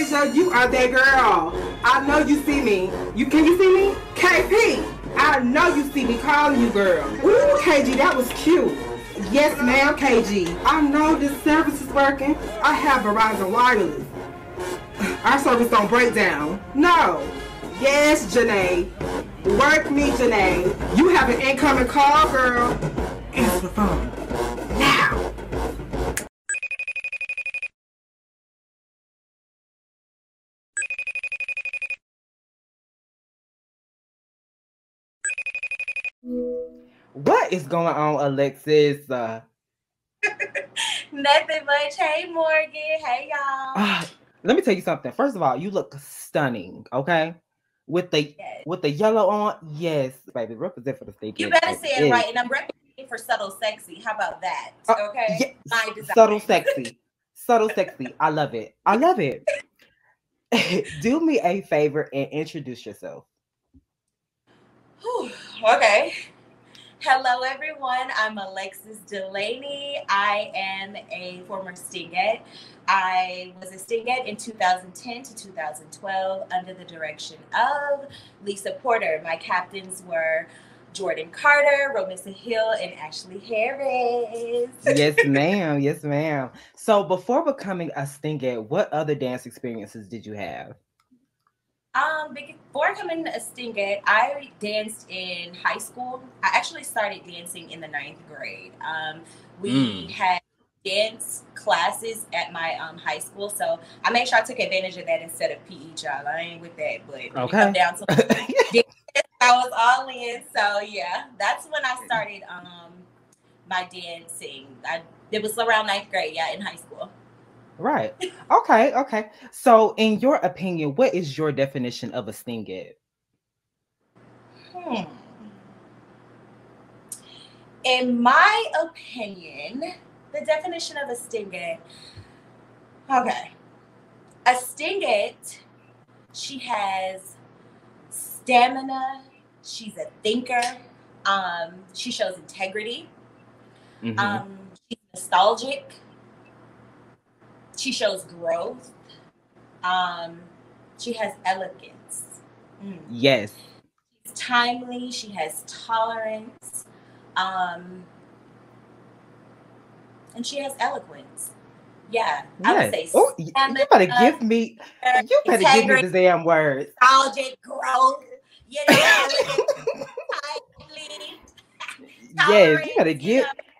Asia, you are that girl. I know you see me. Can you see me? KP, I know you see me calling you, girl. Ooh, KG, that was cute. Yes, ma'am, KG. I know this service is working. I have Verizon Wireless. Our service don't break down. No. Yes, Janae. Work me, Janae. You have an incoming call, girl. Answer the phone. Now. What is going on, Alexis? Nothing much. Hey, Morgan. Hey, y'all. Let me tell you something. First of all, you look stunning, okay? With the yellow on, yes, baby. Represent for the state. You better say it right, and I'm representing for subtle sexy. How about that? Okay. Yes. Subtle sexy. Subtle sexy. I love it. I love it. Do me a favor and introduce yourself. Whew. Okay. Hello, everyone. I'm Alexis Dulaney. I am a former Stingette. I was a Stingette in 2010 to 2012 under the direction of Lisa Porter. My captains were Jordan Carter, Romissa Hill, and Ashley Harris. Yes, ma'am. Yes, ma'am. So before becoming a Stingette, what other dance experiences did you have? Before coming a Stingette, I danced in high school. I actually started dancing in the 9th grade. We had dance classes at my high school, so I made sure I took advantage of that instead of PE, child. I ain't with that, but when it come down to I was all in. So yeah, that's when I started my dancing. It was around 9th grade, in high school. Right. Okay. So, in your opinion, what is your definition of a Stingette? In my opinion, the definition of a Stingette. Okay. A Stingette, she has stamina. She's a thinker. She shows integrity. She's nostalgic. She shows growth. She has elegance. Yes. She's timely. She has tolerance. And she has eloquence. Yeah. I would say. Oh, you better give me. You better give me the damn words. Nostalgic growth. You know. Yes.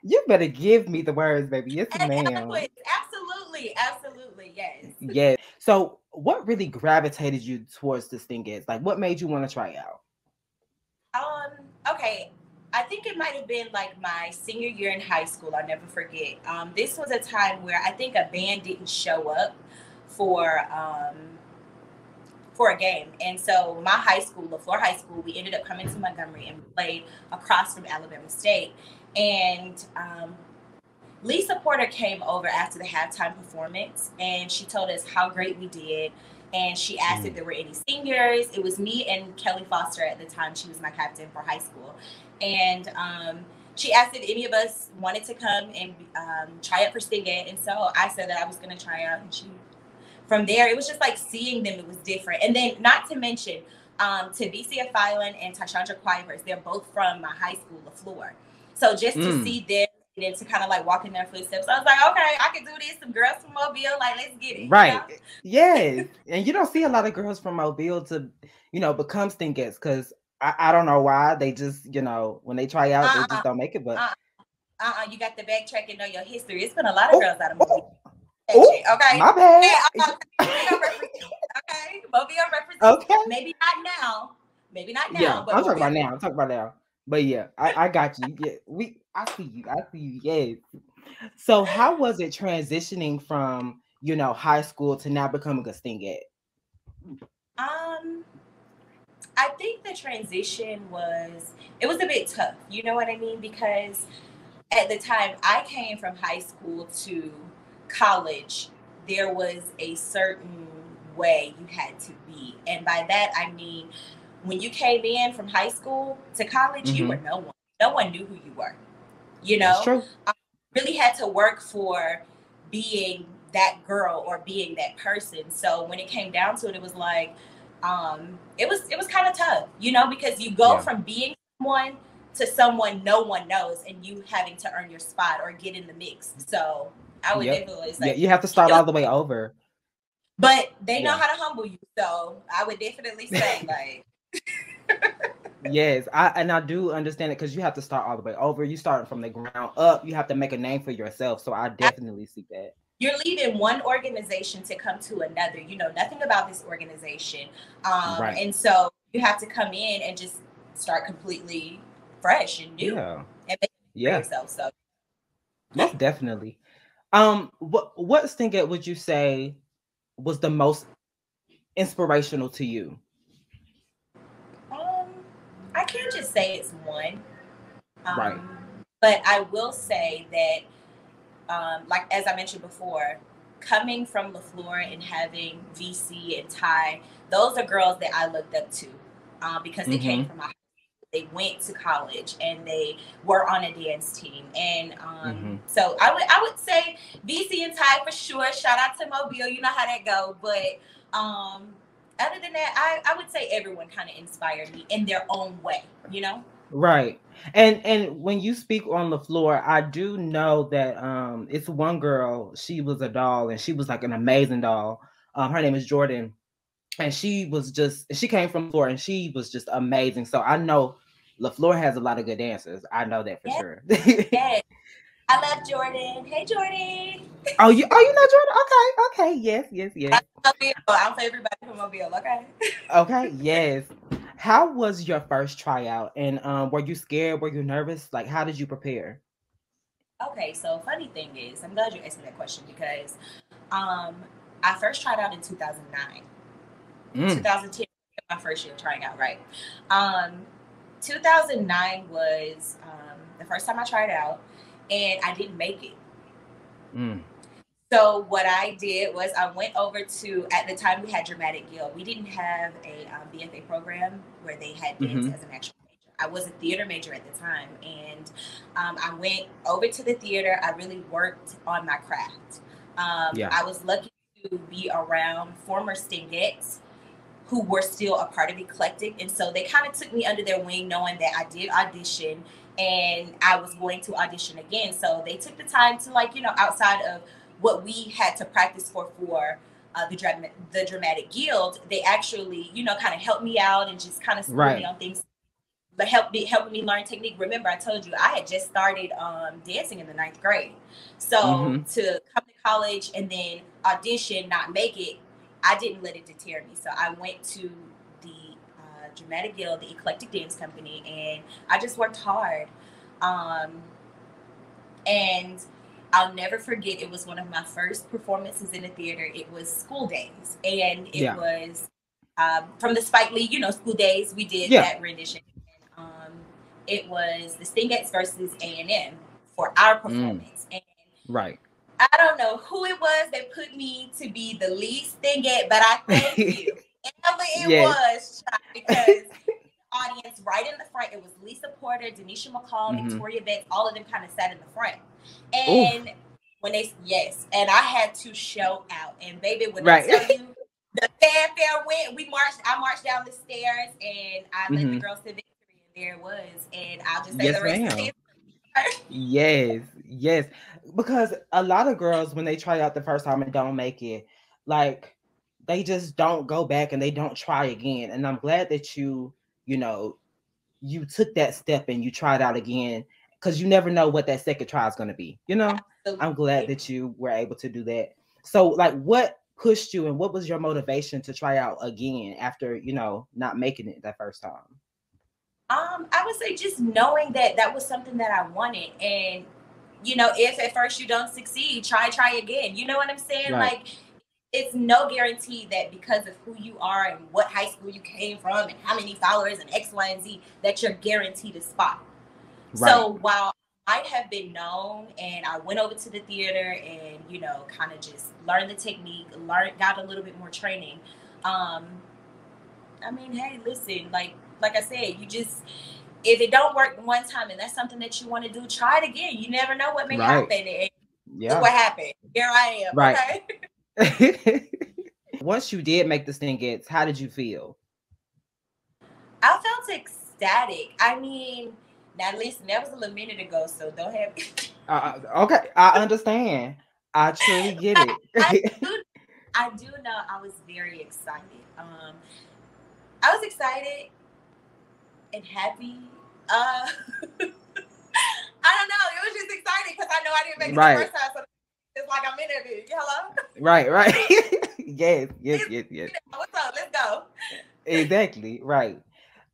You better give me the words, baby. Yes, ma'am. Absolutely, yes. Yes. So, what really gravitated you towards the Stingettes? Like, what made you want to try out? Okay. I think it might have been like my senior year in high school. I'll never forget. This was a time where I think a band didn't show up for a game. And so my high school, LaFleur High School, we ended up coming to Montgomery and played across from Alabama State. And Lisa Porter came over after the halftime performance, and she told us how great we did. And she asked if there were any seniors. It was me and Kelly Foster at the time. She was my captain for high school. And she asked if any of us wanted to come and try out for Stingette. And so I said that I was going to try out. And from there, it was just like seeing them. It was different. And then not to mention, Tavicia Filan and Tashandra Quivers, they're both from my high school, LaFleur. So just to see them and to kind of like walk in their footsteps, I was like, okay, I can do this. Some girls from Mobile, like, let's get it. Right. You know? Yes. And you don't see a lot of girls from Mobile to, become Stingettes, because I don't know why. They just, when they try out, they just don't make it. But you got the backtrack and know your history. It's been a lot of girls out of Mobile. Okay. My bad. Okay. Mobile represents. Okay. Maybe not now. Yeah, but I'm talking about now. But yeah, I got you. Yeah, I see you. Yes. So how was it transitioning from, high school to now becoming a Stingette? I think the transition was a bit tough. You know what I mean? Because at the time I came from high school to college, there was a certain way you had to be. And by that, I mean, when you came in from high school to college, you were no one. No one knew who you were. That's true. Really had to work for being that girl or being that person. So when it came down to it, it was like, it was kind of tough, you know, because you go from being someone to someone no one knows, and you having to earn your spot or get in the mix. So I would definitely say, you have to start all the way over. But they know how to humble you, so I would definitely say, like. Yes, I do understand it, because you have to start all the way over. You start from the ground up. You have to make a name for yourself. So I definitely see that. You're leaving one organization to come to another. You know nothing about this organization, and so you have to come in and just start completely fresh and new, and make it for yourself. So most definitely. What Stingette would you say was the most inspirational to you? I can't just say it's one, but I will say that, like as I mentioned before, coming from LaFleur and having VC and Ty, those are girls that I looked up to, because they came from my. They went to college and they were on a dance team, and so I would say VC and Ty for sure. Shout out to Mobile, you know how that go. But other than that, I would say everyone kind of inspired me in their own way, you know. Right. And when you speak on the floor, I do know that it's one girl. She was a doll, and she was like an amazing doll. Her name is Jordan. And she came from LaFleur, and she was just amazing. So I know LaFleur has a lot of good dancers. I know that for sure. Yes. I love Jordan. Hey, Jordan. Oh, you know Jordan? Okay. Yes. I'm for everybody from Mobile. Okay. Okay. Yes. How was your first tryout? And were you scared? Were you nervous? Like, how did you prepare? Okay. So funny thing is, I'm glad you asked me that question, because I first tried out in 2009. 2010, my first year trying out, right? 2009 was the first time I tried out, and I didn't make it. So what I did was I went over to, at the time we had Dramatic Guild. We didn't have a BFA program where they had dance as an actual major. I was a theater major at the time, and I went over to the theater. I really worked on my craft. I was lucky to be around former Stingettes who were still a part of Eclectic. And so they kind of took me under their wing, knowing that I did audition and I was going to audition again. So they took the time to, like, you know, outside of what we had to practice for the Dramatic Guild, they actually, you know, kind of helped me out and just kind of schooled me on things, but helping me learn technique. Remember, I told you I had just started dancing in the 9th grade. So to come to college and then audition, not make it, I didn't let it deter me. So I went to the Dramatic Guild, the Eclectic Dance Company, and I just worked hard. And I'll never forget, it was one of my first performances in the theater. It was School Days, and it was from the Spike Lee, you know, School Days. We did that rendition. And, it was the Stingettes versus A&M for our performance. And I don't know who it was that put me to be the lead Stingette, but I thank you. And it was, because the audience right in the front, it was Lisa Porter, Denisha McCall, Victoria Betts, all of them kind of sat in the front. And when they, and I had to show out. And baby, when I tell you, the fanfare went, I marched down the stairs, and I led the girls to victory, and there it was. And I'll just say the rest of it. Yes. Because a lot of girls, when they try out the first time and don't make it, like, they just don't go back and they don't try again. And I'm glad that you took that step and you tried out again, because you never know what that second try is going to be. You know, absolutely. I'm glad that you were able to do that. So, like, what pushed you and what was your motivation to try out again after, you know, not making it that first time? I would say just knowing that that was something that I wanted. And, you know, if at first you don't succeed, try again. You know what I'm saying? Like, it's no guarantee that because of who you are and what high school you came from and how many followers and X, Y, and Z, that you're guaranteed a spot. So while I might have been known and I went over to the theater and, you know, kind of just learned the technique, got a little bit more training. I mean, hey, listen, like I said, you just, if it don't work one time and that's something that you want to do, try it again. You never know what may happen. And Look what happened. Here I am. Right. Okay. Once you did make the Stingettes, how did you feel? I felt ecstatic. I mean, now listen, that was a little minute ago, so don't have. Okay, I understand. I truly get it. I do know I was very excited. I was excited and happy. I don't know. It was just exciting because I know I didn't make it the first time, so it's like I'm in it. Hello. Right. yes. What's up? Let's go. Exactly. Right.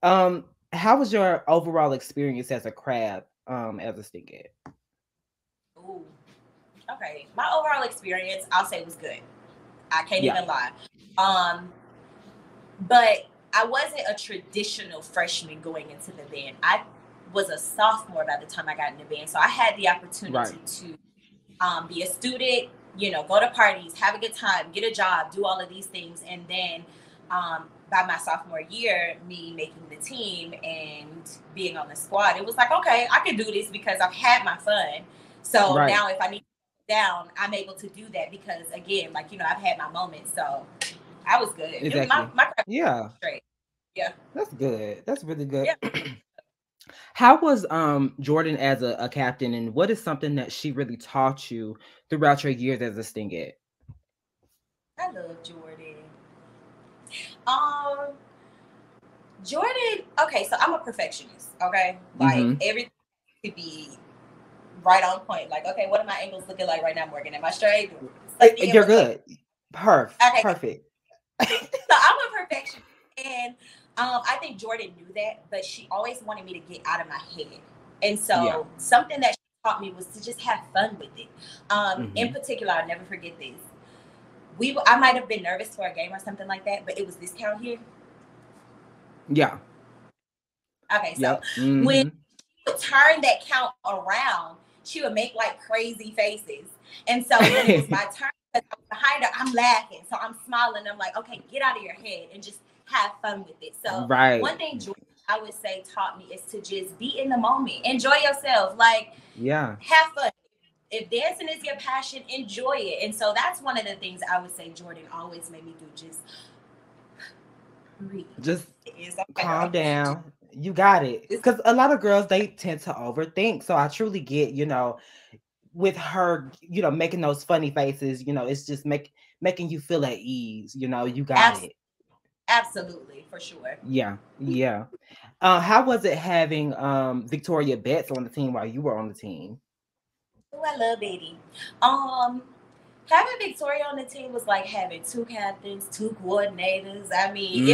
How was your overall experience as a crab, as a Stingette? Ooh. Okay. My overall experience, I'll say, was good. I can't even lie. But I wasn't a traditional freshman going into the band. I was a sophomore by the time I got in the band. So I had the opportunity to be a student, go to parties, have a good time, get a job, do all of these things. And then by my sophomore year, me making the team and being on the squad, it was like, okay, I can do this because I've had my fun. So now if I need to go down, I'm able to do that because, again, like, I've had my moments. So I was good. Exactly. My was straight. Yeah. That's good. That's really good. Yeah. How was Jordan as a captain, and what is something that she really taught you throughout your years as a Stingette? I love Jordan. Jordan, okay, so I'm a perfectionist, okay? Like, everything could be right on point. Like, okay, what are my angles looking like right now, Morgan? Am I straight? You're good. Perfect. Okay. Perfect. So I'm a perfectionist, and I think Jordan knew that, but she always wanted me to get out of my head. And so something that she taught me was to just have fun with it. In particular, I'll never forget this. I might have been nervous for a game or something like that, but it was this count here. Yeah. Okay, so when she would turn that count around, she would make like crazy faces. And so when it was my turn, because I was behind her, I'm laughing. So I'm smiling. I'm like, okay, get out of your head and just have fun with it. So one thing Jordan, I would say, taught me is to just be in the moment. Enjoy yourself. Like, have fun. If dancing is your passion, enjoy it. And so that's one of the things I would say Jordan always made me do. Just breathe. Just calm down. You got it. Because a lot of girls, they tend to overthink. So I truly get, with her, making those funny faces, it's just making you feel at ease. You got it. Absolutely, for sure. Yeah. How was it having Victoria Betts on the team while you were on the team? Oh, I love Betty. Having Victoria on the team was like having two captains, two coordinators. I mean,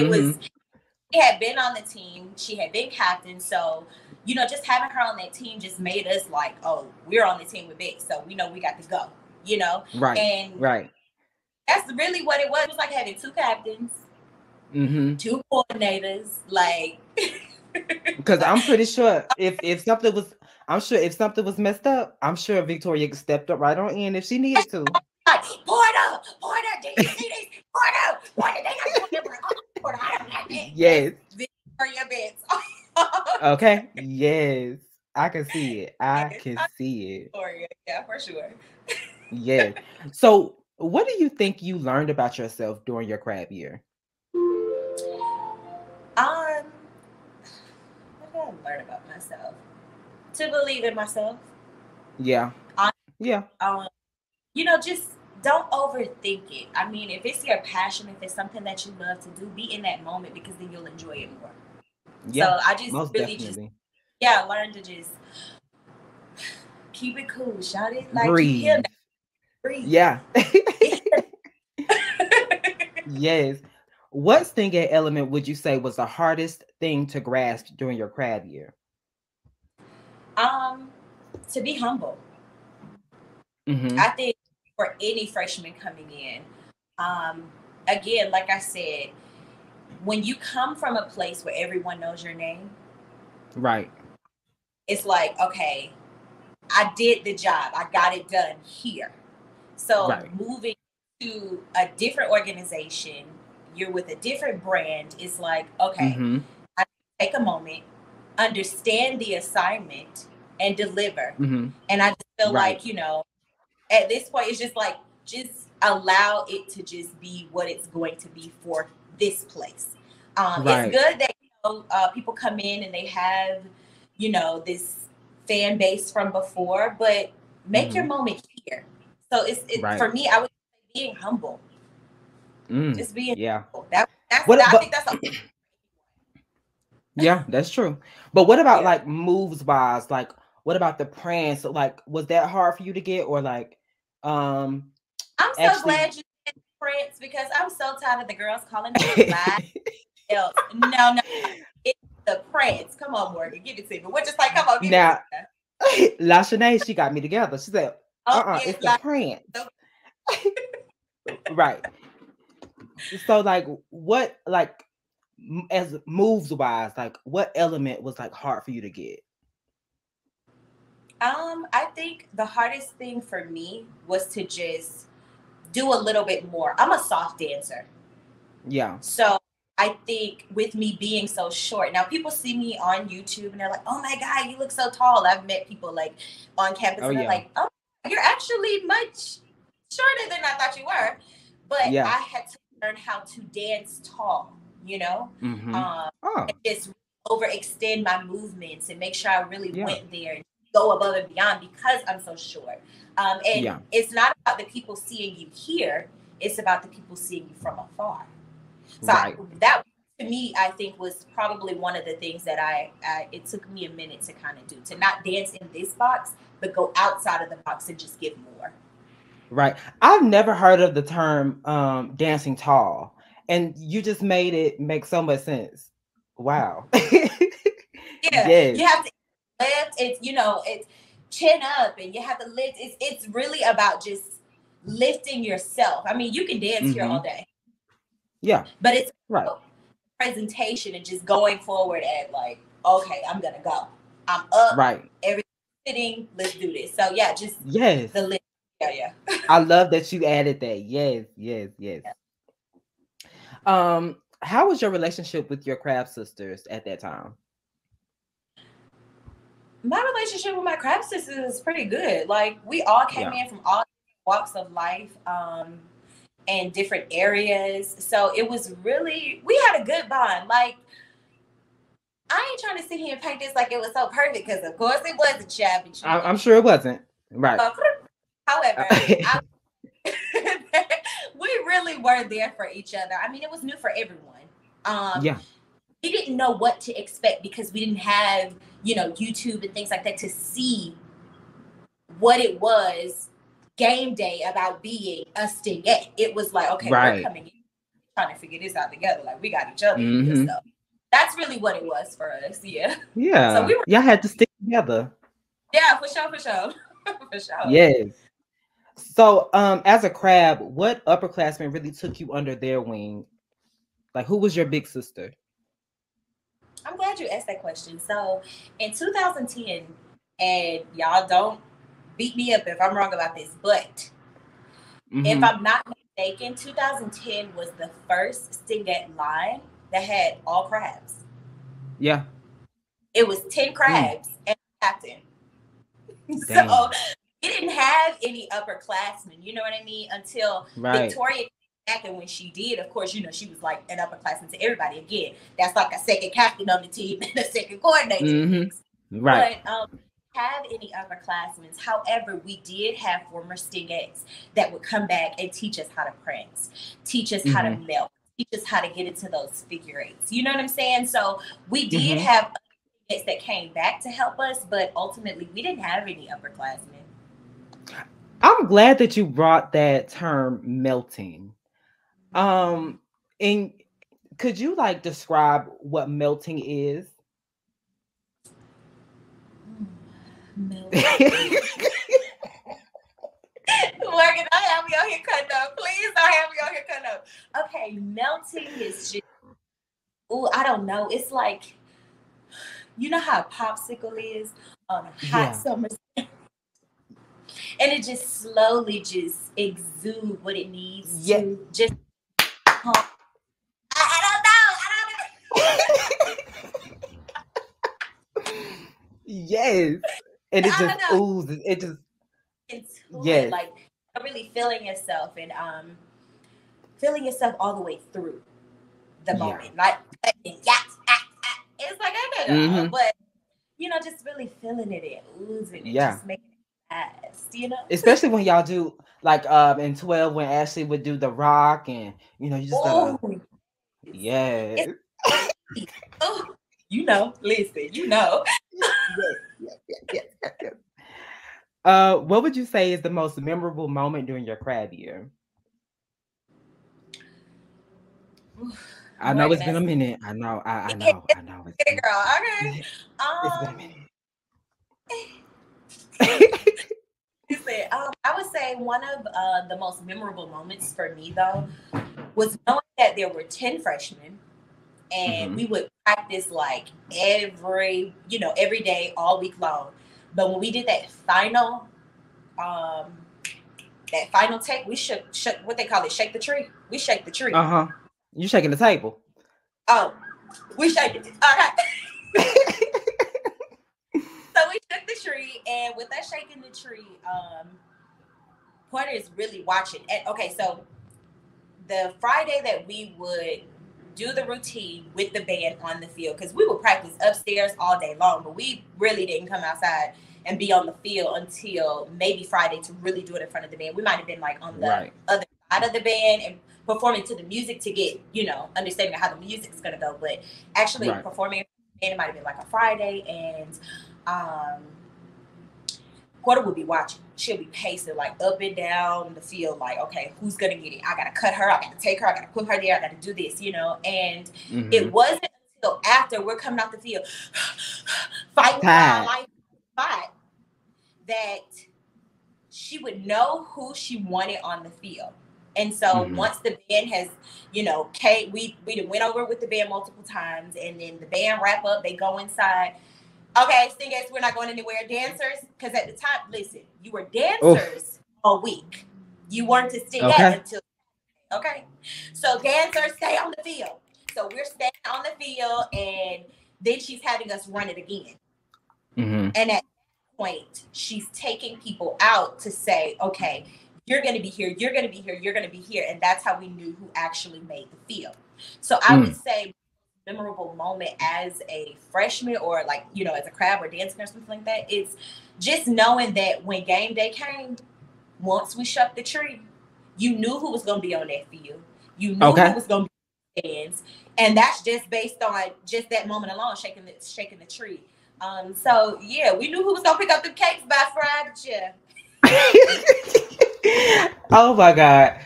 she had been on the team. She had been captain. So, just having her on that team just made us like, oh, we're on the team with Vic. So we know we got to go, Right. And that's really what it was. It was like having two captains, two coordinators, like. Because I'm pretty sure if something was messed up, I'm sure Victoria stepped up right on in if she needed to. Porter, did you see this? Porter, they got Porter, I don't like it. Yes. Victoria Betts. Okay. Yes. I can see it. I can see it. Yeah, for sure. Yeah. So what do you think you learned about yourself during your crab year? What did I learn about myself? To believe in myself. Yeah. Just don't overthink it. I mean, if it's your passion, if it's something that you love to do, be in that moment because then you'll enjoy it more. Yeah, so I just really definitely. Learn to just keep it cool, shout it, like breathe. Yeah. Yes. What Stingette element would you say was the hardest thing to grasp during your crab year? To be humble. I think for any freshman coming in, again, like I said, when you come from a place where everyone knows your name, right, it's like, okay, I did the job, I got it done here. So moving to a different organization, you're with a different brand, it's like, okay, I take a moment, understand the assignment, and deliver. And I just feel like, at this point, it's just like, just allow it to just be what it's going to be for this place. It's good that, you know, people come in and they have, you know, this fan base from before, but make your moment here. So it's for me, I would say being humble. Just being humble. I think that's a yeah, that's true. But what about like moves wise? Like, what about the prance? Like, was that hard for you to get, or like, I'm so glad you said prance, because I'm so tired of the girls calling me live. No, it's the prance. Come on, Morgan, give it to me. We're just like, come on, give it to me. La Shanae, she got me together. She said, it's the prance. Right. So like, what, like, as moves wise, like what element was like hard for you to get? I think the hardest thing for me was to just do a little bit more. I'm a soft dancer. Yeah. So I think with me being so short, now people see me on YouTube and they're like, oh my God, you look so tall. I've met people like on campus and they're like, oh, you're actually much shorter than I thought you were. But I had to learn how to dance tall, you know, and just overextend my movements and make sure I really went there and go above and beyond, because I'm so short. And it's not about the people seeing you here. It's about the people seeing you from afar. So that, to me, I think was probably one of the things that it took me a minute to kind of do, to not dance in this box, but go outside of the box and just give more. Right. I've never heard of the term dancing tall, and you just made it make so much sense. Wow. Yes. You have to lift. It's, you know, it's chin up, and you have to lift. It's really about just lifting yourself. I mean, you can dance here all day. Yeah. But it's presentation and just going forward at like, okay, I'm gonna go. I'm up. Right. Everything sitting. Let's do this. So yeah, just the lift. Yeah. I love that you added that. Yes. How was your relationship with your craft sisters at that time? My relationship with my craft sisters is pretty good. Like, we all came in from all walks of life, and different areas. So it was really, we had a good bond. Like, I ain't trying to sit here and paint this like it was so perfect, because of course it wasn't, shabby. I'm sure it wasn't. Right. However, we really were there for each other. I mean, it was new for everyone. We didn't know what to expect, because we didn't have, you know, YouTube and things like that to see what it was game day about being a Stingette. It was like, okay, we're coming in trying to figure this out together. Like, we got each other in this stuff. That's really what it was for us. Yeah. So y'all had to stick together. Yeah, for sure. For sure. Yes. So as a crab, what upperclassmen really took you under their wing? Like, who was your big sister? I'm glad you asked that question. So in 2010, and y'all don't beat me up if I'm wrong about this, but if I'm not mistaken, 2010 was the first Stingette line that had all crabs. Yeah. It was 10 crabs and a captain. Damn. So we didn't have any upperclassmen, you know what I mean, until Victoria came back. And when she did, of course, you know, she was like an upperclassman to everybody. Again, that's like a second captain on the team and a second coordinator. But have any upperclassmen. However, we did have former Stingettes that would come back and teach us how to prance, teach us how to melt, teach us how to get into those figure eights. You know what I'm saying? So we did have Stingettes that came back to help us, but ultimately we didn't have any upperclassmen. I'm glad that you brought that term melting. And could you like describe what melting is? Morgan, don't have me on here cutting up. Please don't have me on here cutting up. Okay, melting is just, I don't know. It's like, you know how a popsicle is on a hot summer day? And it just slowly just exude what it needs to just I don't know. Yes. And it just oozes. It just like really feeling yourself and feeling yourself all the way through the moment. Like, it's like, I know, but, you know, just really feeling it and oozing it, just making it fast, you know? Especially when y'all do, like, in 12, when Ashley would do the rock and, you know, you just gotta, you know, listen, you know. What would you say is the most memorable moment during your crab year? I know it's been a minute. I know. I know. Girl, okay. It's been a minute. Listen, I would say one of the most memorable moments for me, though, was knowing that there were 10 freshmen, and we would practice like every day, all week long. But when we did that final take, we shook what they call it, shake the tree. We shake the tree. You shaking the table? Oh, we shake it. Okay. So we shook the tree, and with us shaking the tree, Porter is really watching. And okay, so the Friday that we would do the routine with the band on the field, because we would practice upstairs all day long, but we really didn't come outside and be on the field until maybe Friday to really do it in front of the band. We might have been like on the other side of the band and performing to the music to get, you know, understanding how the music's gonna go. But actually performing, and it might have been like a Friday, and Porter would be watching. She'll be pacing like up and down the field, like, okay, who's gonna get it? I gotta cut her, I gotta take her, I gotta put her there, I gotta do this, you know. And it wasn't until after we're coming off the field, fighting for our life spot, that she would know who she wanted on the field. And so once the band has, you know, we went over with the band multiple times, and then the band wrap up, they go inside. Okay, Stingettes, we're not going anywhere. Dancers, because at the time, listen, you were dancers all week. You weren't to Stingette until, so dancers, stay on the field. So we're staying on the field, and then she's having us run it again. And at that point, she's taking people out to say, okay, you're going to be here, you're going to be here, you're going to be here. And that's how we knew who actually made the field. So I would say memorable moment as a freshman, or like, you know, as a crab or dancing or something like that, it's just knowing that when game day came, once we shook the tree, you knew who was going to be on that field. You knew who was going to be in the stands. And that's just based on just that moment alone, shaking the tree. So yeah, we knew who was going to pick up the cakes by Friday. Oh my God.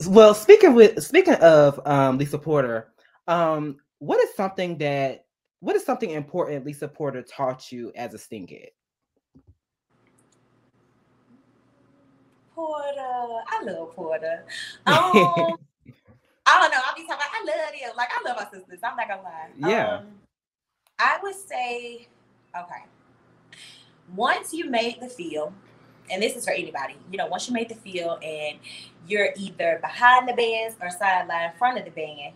Well, speaking of Lisa Porter, what is something important Lisa Porter taught you as a Stingette? Porter, I love Porter. I don't know. I'll be talking about, I love him. Like, I love my sisters. I'm not gonna lie. Yeah. I would say, okay, once you made the field, and this is for anybody, you know, once you made the field and you're either behind the bands or sideline in front of the band,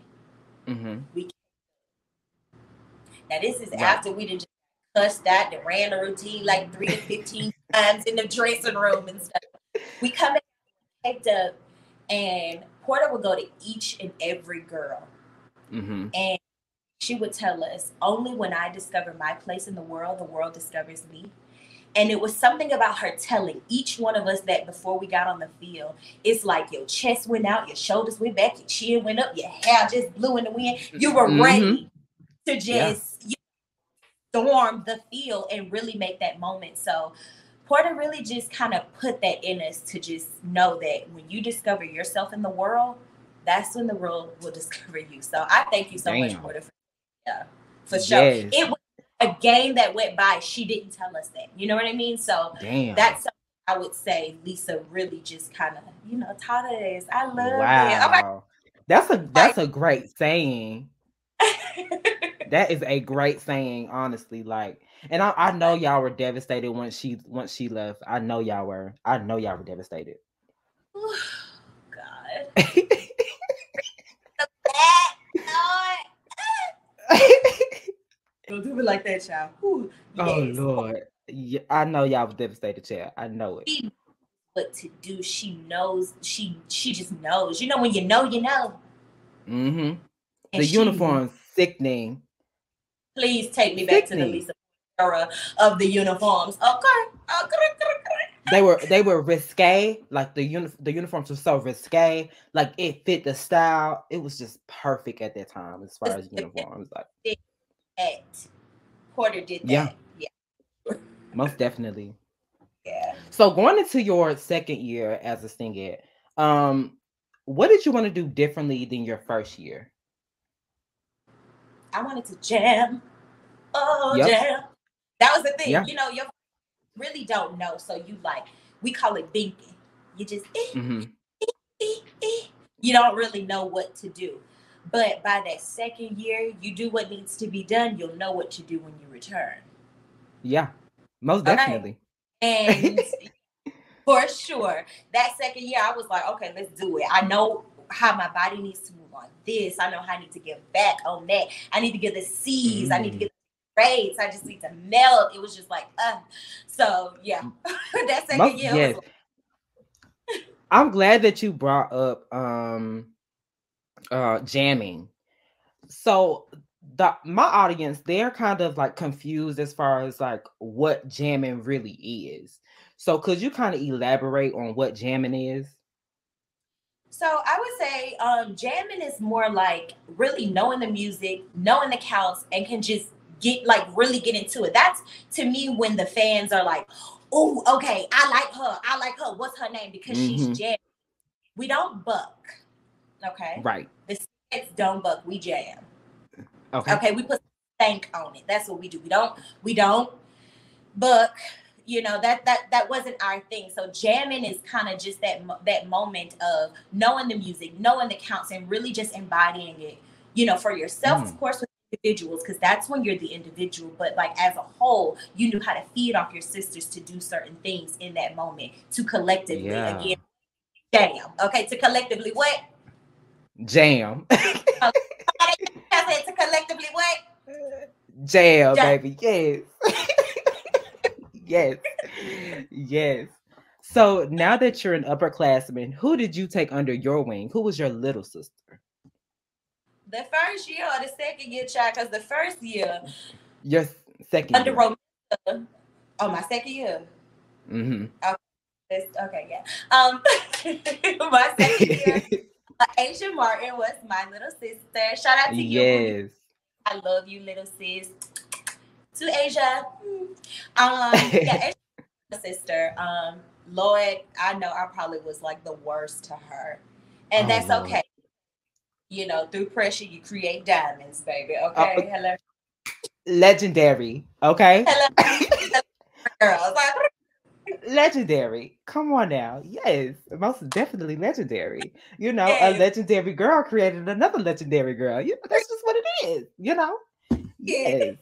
now this is after we done just cussed out and ran the routine like 3 to 15 times in the dressing room and stuff. We come in, picked up, and Porter would go to each and every girl. And she would tell us, only when I discover my place in the world discovers me. And it was something about her telling each one of us that before we got on the field, it's like your chest went out, your shoulders went back, your chin went up, your hair just blew in the wind. You were ready to just storm the field and really make that moment. So Porter really just kind of put that in us to just know that when you discover yourself in the world, that's when the world will discover you. So I thank you so much, Porter, for sure. It was a game that went by. She didn't tell us that. You know what I mean? So that's something I would say Lisa really just kind of, you know, taught us. I love it. Okay. That's a great saying. That is a great saying, honestly. Like, and I know y'all were devastated once she left. I know y'all were devastated. God. Don't do it like that, child. Oh Lord. Yeah, I know y'all was devastated, child. I know it. We what to do. She knows. She just knows. You know, when you know, you know. Mm-hmm. And The uniform sickening. Please take me back to the Lisa era of the uniforms. Okay. They were risque. Like the uniforms were so risque. Like it fit the style. It was just perfect at that time as far as uniforms. Like Porter did that. Yeah. Most definitely. Yeah. So going into your second year as a Stingette, what did you want to do differently than your first year? I wanted to jam. Jam. That was the thing. Yeah. You know, you really don't know. So you we call it binking. You just you don't really know what to do. But by that second year, you do what needs to be done. You'll know what to do when you return. Yeah, most definitely. And for sure, that second year, I was like, okay, let's do it. I know how my body needs to move on this. I know how I need to get back on that. I need to get the C's. I need to get the grades. I just need to melt. It was just like, So, yeah, that second year was I'm glad that you brought up jamming. So my audience, they're kind of like confused as far as like what jamming really is. So could you kind of elaborate on what jamming is? So I would say jamming is more like really knowing the music, knowing the counts, and can just really get into it. That's to me when the fans are like, oh, okay, I like her. What's her name? Because she's jamming. We don't buck. Okay. Right. The Stingettes don't buck. We jam. Okay. We put stank on it. That's what we do. We don't buck. You know, that wasn't our thing. So jamming is kind of just that moment of knowing the music, knowing the counts, and really just embodying it, you know, for yourself, of course, with individuals, because that's when you're the individual. But like as a whole, you knew how to feed off your sisters to do certain things in that moment to collectively again jam. Okay, to collectively what? Jam. To collectively what? Jam, baby. Yes. Yes. So now that you're an upperclassman, who did you take under your wing? Who was your little sister? The first year or the second year, child? Because the first year. Your second under year. Romita. Oh, my second year. Okay, yeah. My second year, Asia Martin was my little sister. Shout out to you. Yes. I love you, little sis. To Asia. Yeah, Asia's sister. Lloyd, I know I probably was like the worst to her. And that's okay. You know, through pressure, you create diamonds, baby. Okay. Hello. Legendary. Okay. Hello. Girls. Legendary. Come on now. Yes. Most definitely legendary. You know, a legendary girl created another legendary girl. You know, that's just what it is, you know? Yes.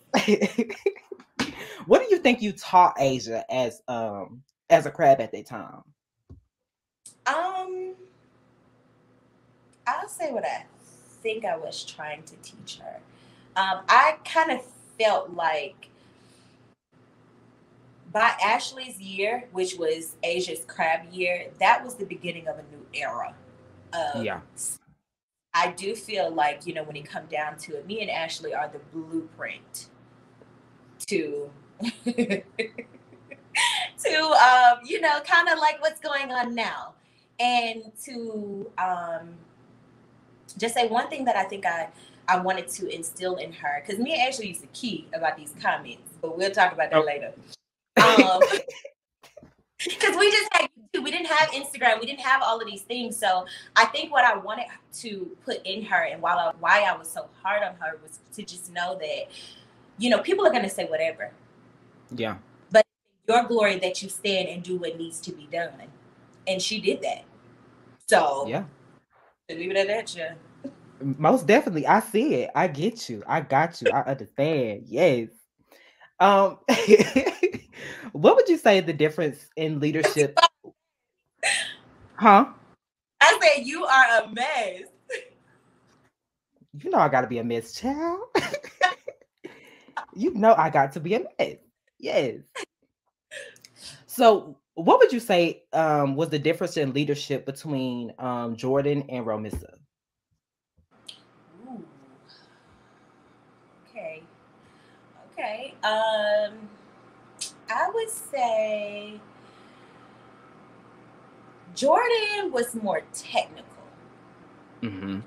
What do you think you taught Asia as a crab at that time? I'll say what I think I was trying to teach her. I kind of felt like by Ashley's year, which was Asia's crab year, that was the beginning of a new era. I do feel like, you know, when it comes down to it, me and Ashley are the blueprint to you know, kind of like what's going on now. And to just say one thing that I think I wanted to instill in her, because me and Ashley used to key about these comments, but we'll talk about that later. Because we didn't have Instagram, we didn't have all of these things. So I think what I wanted to put in her, and why I was so hard on her, was to just know that, you know, people are going to say whatever. Yeah. But your glory that you stand and do what needs to be done. And she did that. So yeah. Leave it at that, yeah. Most definitely. I see it. I get you. I got you. I understand. Yes. What would you say the difference in leadership? Huh? I said you are a mess. You know I gotta be a mess, child. You know I got to be a mess. Yes. So What would you say was the difference in leadership between Jordan and Romissa? Ooh, okay. Okay. I would say Jordan was more technical. Mm-hmm.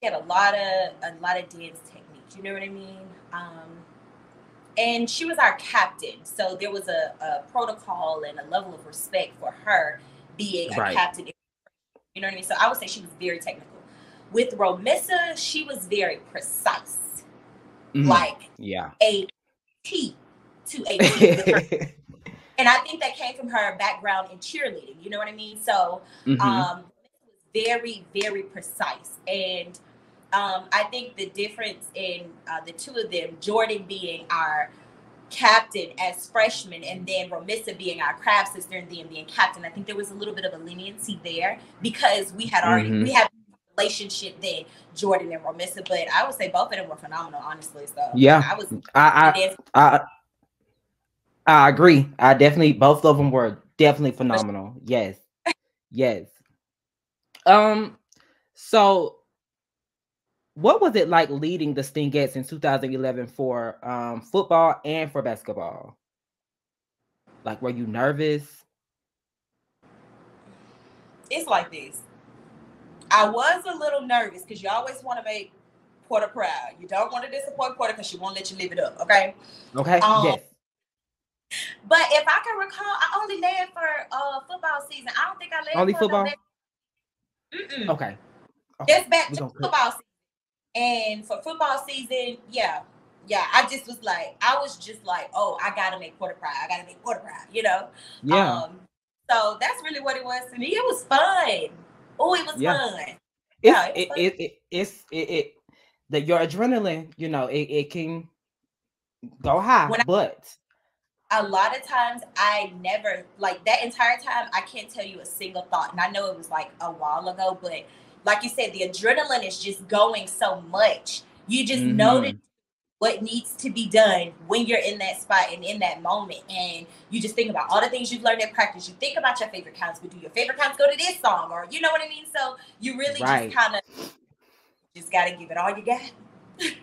He had a lot of dance techniques. You know what I mean? And she was our captain, so there was a protocol and a level of respect for her being a Right. captain. You know what I mean? So I would say she was very technical. With Romissa, she was very precise, like Yeah. a T to a T with her. And I think that came from her background in cheerleading. You know what I mean? So Mm-hmm. was very, very precise. And I think the difference in the two of them, Jordan being our captain as freshmen, and then Romissa being our craft sister and then being captain, I think there was a little bit of a leniency there because we had Mm-hmm. a relationship then, Jordan and Romissa. But I would say both of them were phenomenal, honestly. So Yeah. I was I, I I agree. I definitely, both of them were definitely phenomenal. Yes. Yes. Um, so what was it like leading the Stingettes in 2011 for football and for basketball? Like, were you nervous? it's like this. I was a little nervous because you always want to make Porter proud. You don't want to disappoint Porter because she won't let you live it up. Okay. Okay. Um, Yes. but if I can recall, I only led for football season. I don't think I led Only for no. football? Okay. Okay. Just back We're to gonna put football season. And for football season, yeah. I just was like, oh, I gotta make Porter proud. I gotta make Porter proud, you know? yeah. Um, so that's really what it was to me. It was fun. Oh, it was Yeah. fun. It's Yeah, it was fun. it that your adrenaline, it can go high, When but a lot of times I never like that entire time I can't tell you a single thought. And I know it was like a while ago, but like you said, the adrenaline is just going so much. You just notice mm-hmm. what needs to be done when you're in that spot and in that moment. And you just think about all the things you've learned in practice. You think about your favorite counts, but do your favorite counts go to this song? Or you know what I mean? So you really just Right. kind of just got to give it all you got.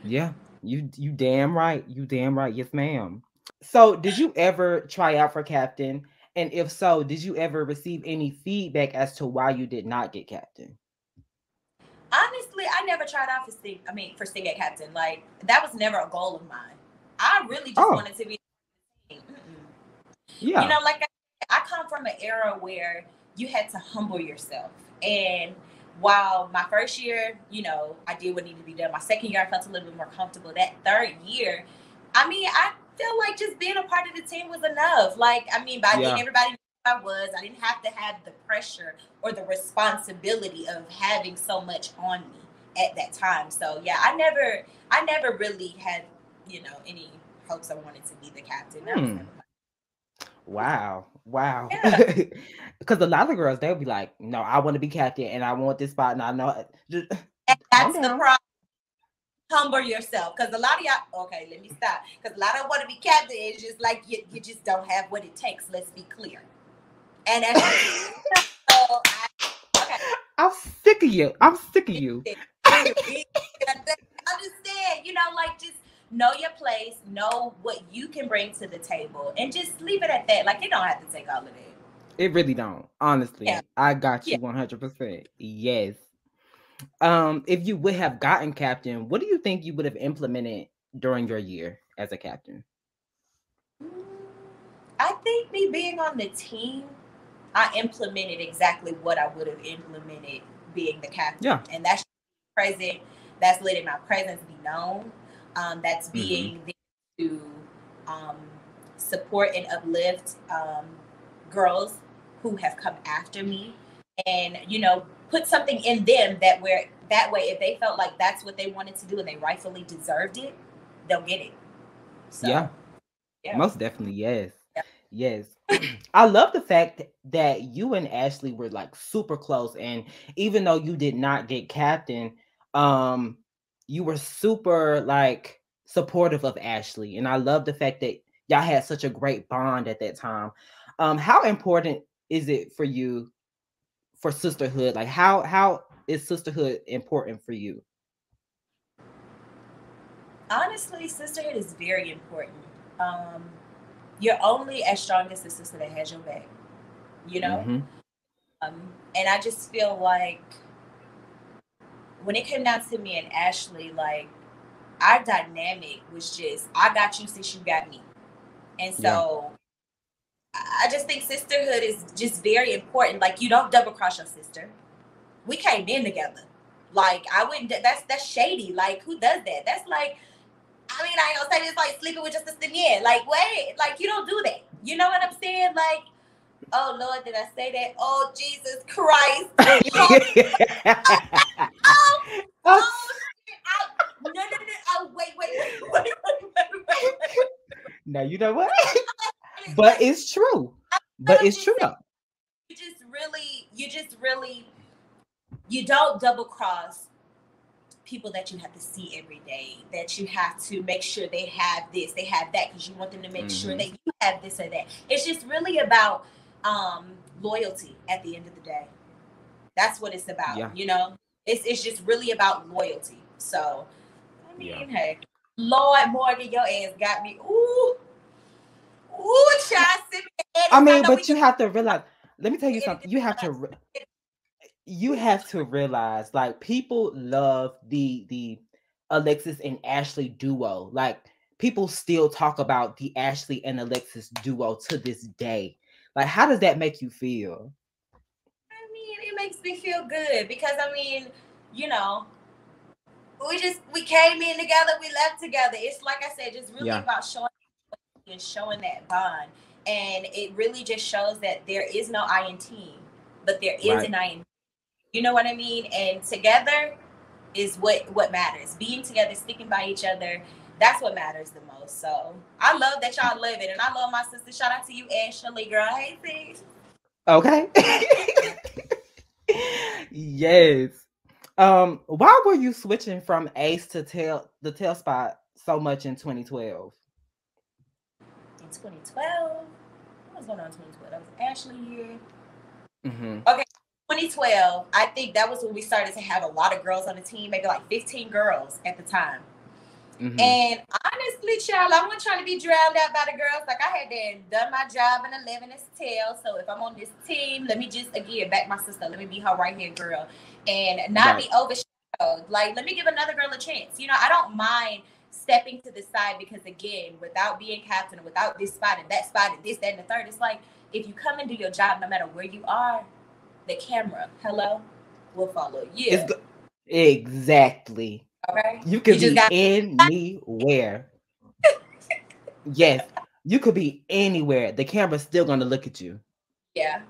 Yeah. You damn right. You damn right. Yes, ma'am. So, did you ever try out for captain? And if so, did you ever receive any feedback as to why you did not get captain? Honestly, I never tried out for for Stingette captain. Like that was never a goal of mine. I really just Oh, wanted to be. You yeah. know, like I come from an era where you had to humble yourself. And while my first year, I did what needed to be done. My second year, I felt a little bit more comfortable. That third year, I feel like just being a part of the team was enough. Like, by then Yeah. everybody knew who I was. I didn't have to have the pressure or the responsibility of having so much on me at that time. So yeah, I never really had, any hopes I wanted to be the captain. That was Hmm. never Wow. Wow. yeah. Because a lot of girls, they'll be like, no, I want to be captain and I want this spot. And I know just And calm that's the down. problem. Humble yourself. Because a lot of y'all, okay, let me stop. Because a lot of want to be captain is just like you just don't have what it takes. Let's be clear. And that's so okay. I'm sick of you. I'm sick of you. Understand, like just know your place, know what you can bring to the table, and just leave it at that. Like you don't have to take all of that. It really don't. Yeah, Honestly, I got yeah. you 100%. Yes. If you would have gotten captain, what do you think you would have implemented during your year as a captain? I think me being on the team, I implemented exactly what I would have implemented being the captain, Yeah. and that's present. That's letting my presence be known. That's Mm-hmm. being there to um, support and uplift girls who have come after me, and put something in them that way if they felt like that's what they wanted to do and they rightfully deserved it, they'll get it. Yeah. So yeah. Most definitely. Yes. Yeah. Yes. I love the fact that you and Ashley were like super close. And even though you did not get captain, um, you were super like supportive of Ashley. And I love the fact that y'all had such a great bond at that time. How important is it for you for sisterhood? Like how is sisterhood important for you? Honestly, sisterhood is very important. Um, you're only as strong as the sister that has your back, you know? Mm-hmm. And I just feel like when it came down to me and Ashley, like our dynamic was just, I got you since you got me. And Yeah. so I just think sisterhood is just very important. Like you don't double cross your sister. We came in together. Like I wouldn't. That's shady. Like who does that? That's like. I mean, I ain't gonna say this like sleeping with your sister. Yeah. Like wait. Like you don't do that. You know what I'm saying? Like oh Lord, did I say that? Oh Jesus Christ. Oh, oh, oh shit. No. Oh wait. Now you know what? But Like, it's true. But I'm it's just true saying, though. you don't double cross people that you have to see every day, that you have to make sure they have this, they have that, because you want them to make sure that you have this or that. It's just really about loyalty at the end of the day. That's what it's about, Yeah. you know? It's just really about loyalty. So, I mean, Yeah. hey, Lord Morgan, your ass got me. Ooh, child, send me the edits. I I mean, know we but you just have to realize, let me tell you edited something. You this. have to realize like people love the Alexis and Ashley duo. Like people still talk about the Ashley and Alexis duo to this day. Like how does that make you feel? I mean, it makes me feel good because I mean, you know, we came in together, we left together. It's like I said, just really Yeah. about showing and showing that bond, and it really just shows that there is no I in team, but there is Right. an I in. You know what I mean? And together is what matters. Being together, sticking by each other. That's what matters the most. So I love that y'all live it, and I love my sister. Shout out to you, Ashley, girl. Hey, sis. Okay. Yes. Why were you switching from Ace to tail spot so much in 2012? In 2012, what was going on in 2012? That was Ashley here. Mm-hmm. Okay, 2012. I think that was when we started to have a lot of girls on the team, maybe like 15 girls at the time. Mm-hmm. And honestly, child, I wasn't trying to be drowned out by the girls. Like I had done my job in 11 as tail. So if I'm on this team, let me just again back my sister. Let me be her right hand girl, and not be overshadowed. Like let me give another girl a chance. You know, I don't mind stepping to the side because again, without being captain, without this spot and that spot and this, that, and the third, it's like if you come and do your job, no matter where you are, the camera, hello, will follow you. Exactly. Okay, You could you just be got. anywhere. Yes, you could be anywhere. The camera's still going to look at you. Yeah.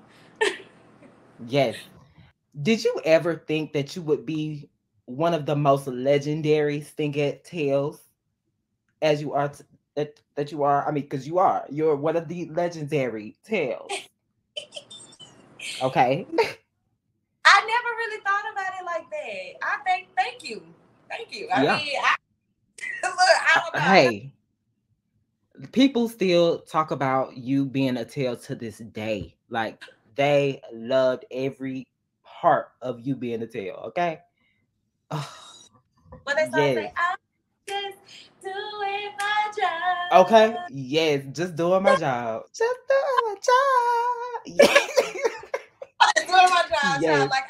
Yes. Did you ever think that you would be one of the most legendary Stingette tails as you are that you are? I mean, because you are. You're one of the legendary tails. Okay. I never really thought about it like that. Thank you. Thank you. I Yeah. mean, look, I don't know. Hey, people still talk about you being a tail to this day. Like they loved every part of you being a tail. Okay. But they start Yes. saying, I'm just doing my Okay. job. Yes. Just doing my job. Just doing my job. Yes. I'm just doing my job, child. Yes. Like,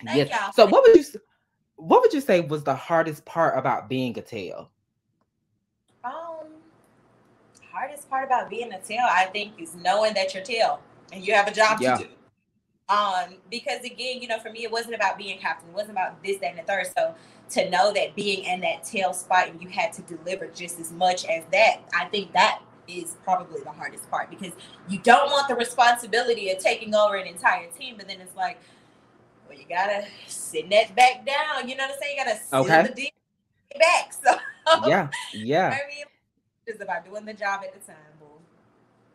thank Yes. y'all for So that. what would you say was the hardest part about being a tail? Um, hardest part about being a tail, I think, is knowing that you're tail and you have a job to Yeah. do. Because again, you know, for me, it wasn't about being captain. It wasn't about this, that, and the third. So to know that being in that tail spot and you had to deliver just as much as that, I think that is probably the hardest part because you don't want the responsibility of taking over an entire team, but then it's like, well, you gotta sit that back down. You know what I'm saying? You gotta seal Okay. the deal back. So Yeah. Yeah. I mean, it's about doing the job at the time, boo.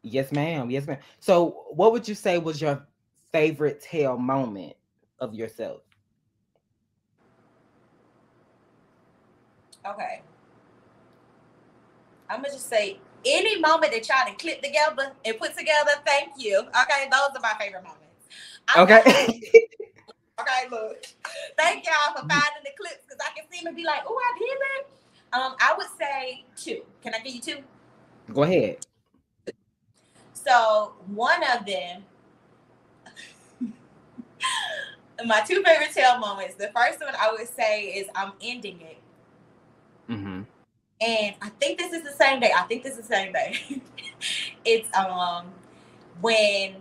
Yes, ma'am. Yes, ma'am. So what would you say was your favorite tail moment of yourself? Okay. I'm gonna just say any moment that y'all done clip together and put together, thank you. Okay, those are my favorite moments. Okay. Okay, look. Thank y'all for finding the clips because I can see them and be like, oh, I did that. I would say 2. Can I give you 2? Go ahead. So one of them, my 2 favorite tail moments. The first one I would say is I'm ending it. Mm-hmm. And I think this is the same day. It's when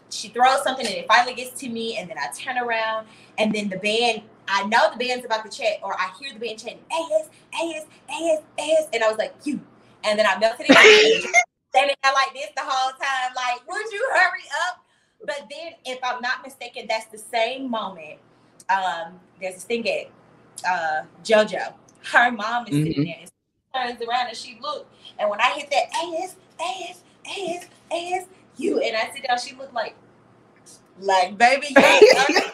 she throws something and it finally gets to me, and then I turn around, and then the band, I know the band's about to chat, or I hear the band chanting, AS, AS, AS, AS, and I was like, you. And then I melted it and standing there like this the whole time, like, would you hurry up? But then, if I'm not mistaken, that's the same moment. There's a Stingette, JoJo. Her mom is sitting there, and she turns around and she looked, and when I hit that AS, AS, AS, AS, you, and I sit down, she looked like baby, yes.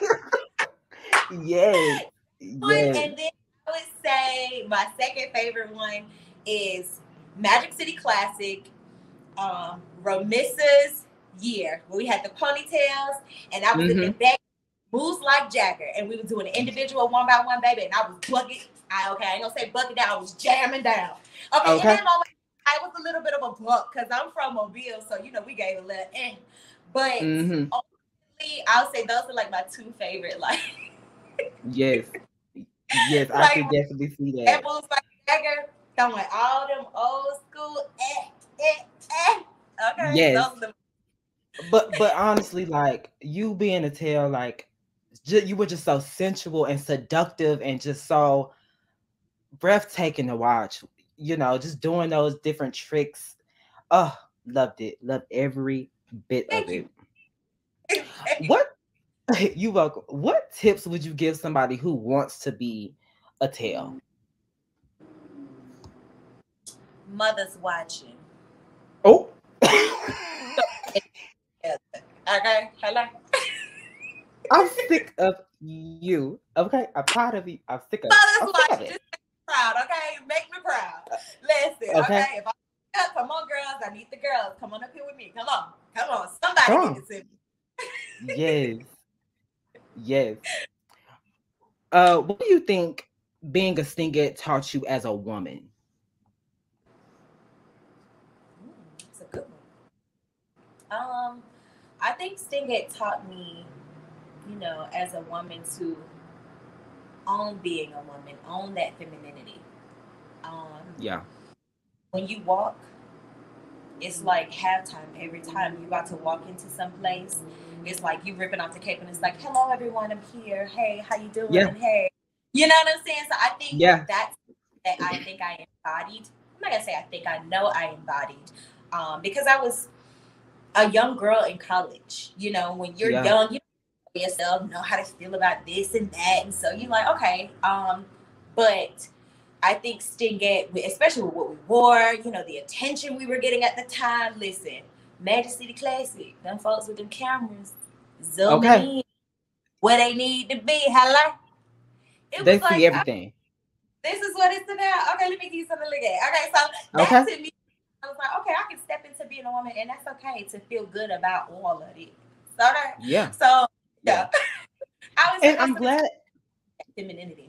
Yes. Yes. And then I would say my second favorite one is Magic City Classic, Ramissa's year, where we had the ponytails, and I was in the back, moves like Jagger, and we were doing an individual 1 by 1, baby, and I was bucket. I ain't gonna say bucket down, I was jamming down. Okay. In that moment, I was a little bit of a buck because I'm from Mobile, so we gave a little but ultimately, I'll say those are like my 2 favorite, like. Yes. Yes, I can definitely see that. That moves like Jagger, throwing all them old school Okay. Yes. Those are But honestly, like, you being a tail, like, you were just so sensual and seductive and just so breathtaking to watch. Just doing those different tricks. Oh, loved it. Loved every bit of it. What you welcome. What tips would you give somebody who wants to be a tail? Mothers watching. Oh. Okay, hello. I'm sick of you. Okay, I'm proud of you. I'm sick of mothers watching. Just make me proud, okay? Make me proud. Listen, okay? If come on, girls. I need the girls. Come on up here with me. Come on. Somebody give it to me. Yes. Yes. What do you think being a Stingette taught you as a woman? That's a good one. I think Stingette taught me, as a woman, to own being a woman, own that femininity. Yeah. When you walk, it's like halftime every time you about to walk into some place. It's like you ripping off the cape and it's like, hello everyone, I'm here. Hey, how you doing? Yeah. Hey, you know what I'm saying? So I think that's that I think I embodied. I'm not gonna say I think, I know I embodied, because I was a young girl in college. When you're young, you know yourself, know how to feel about this and that, and so you're like, okay. But I think Stingette, especially with what we wore, the attention we were getting at the time. Listen, Magic City Classic, them folks with them cameras zooming in where they need to be. Hello? They see everything. This is what it's about. Okay, let me give you something to look at. Okay, so that to me, I was like, okay, I can step into being a woman, and that's okay to feel good about all of it. So So I'm glad. Femininity.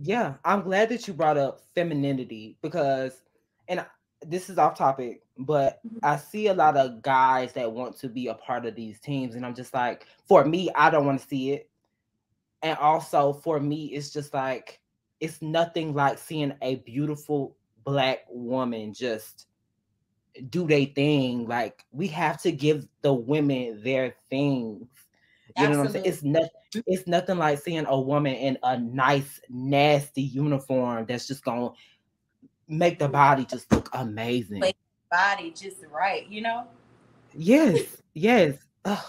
Yeah, I'm glad that you brought up femininity because, and this is off topic, but I see a lot of guys that want to be a part of these teams, and I'm just like, for me, I don't want to see it. And also for me, it's just like, it's nothing like seeing a beautiful Black woman just do their thing. Like, we have to give the women their things. You know what I'm saying? It's nothing like seeing a woman in a nice, nasty uniform that's just gonna make the body just look amazing. Make the body just right, Yes. Ugh.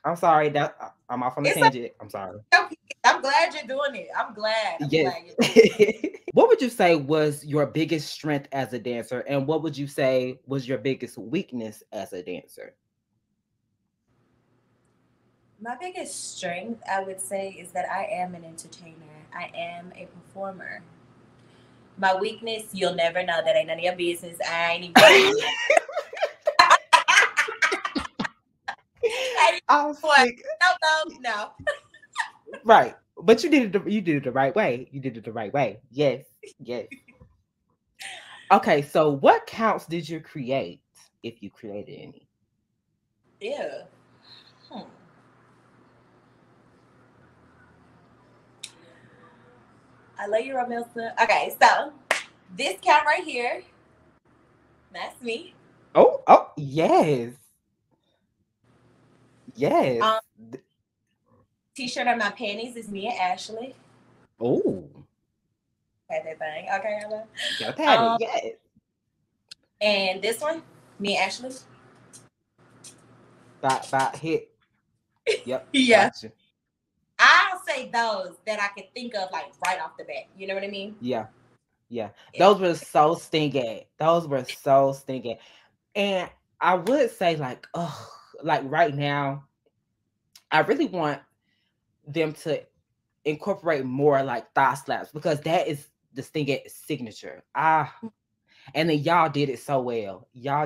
I'm sorry that I'm off on a tangent. I'm sorry. I'm glad you're doing it. I'm glad. What would you say was your biggest strength as a dancer, and what would you say was your biggest weakness as a dancer? My biggest strength, I would say, is that I am an entertainer. I am a performer. My weakness, you'll never know. That ain't none of your business. I ain't even. I'm sick. No. Right, but you did it the right way. You did it the right way. Yes, yes. Okay, so what counts did you create, if you created any? Yeah. I love you, Romilsa. Okay, so this count right here, that's me. Oh, yes. Yes. T-shirt on my panties is me and Ashley. Oh. Had that thing. Okay, hello. Gotta pat it, yes. And this one, me and Ashley. Bot hit. Yep. Yeah. Gotcha. I'll say those that I could think of like right off the bat. You know what I mean? Yeah. Those were so Stingette. And I would say like right now, I really want them to incorporate more like thigh slaps, because that is the Stingette signature. And then y'all did it so well. I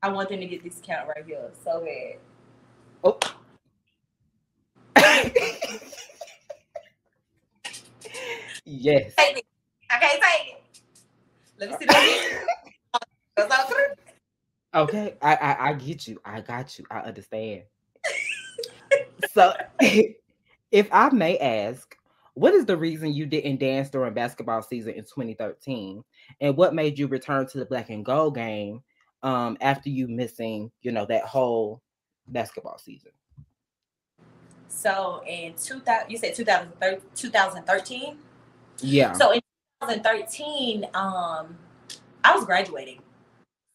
want them to get this count right here so bad. Oh. Yes. I can't take it. Let me see that. Okay, I get you. I got you. I understand. So, if I may ask, what is the reason you didn't dance during basketball season in 2013, and what made you return to the black and gold game after you missing, that whole basketball season? So in 2000, you said 2013. Yeah. So in 2013, I was graduating.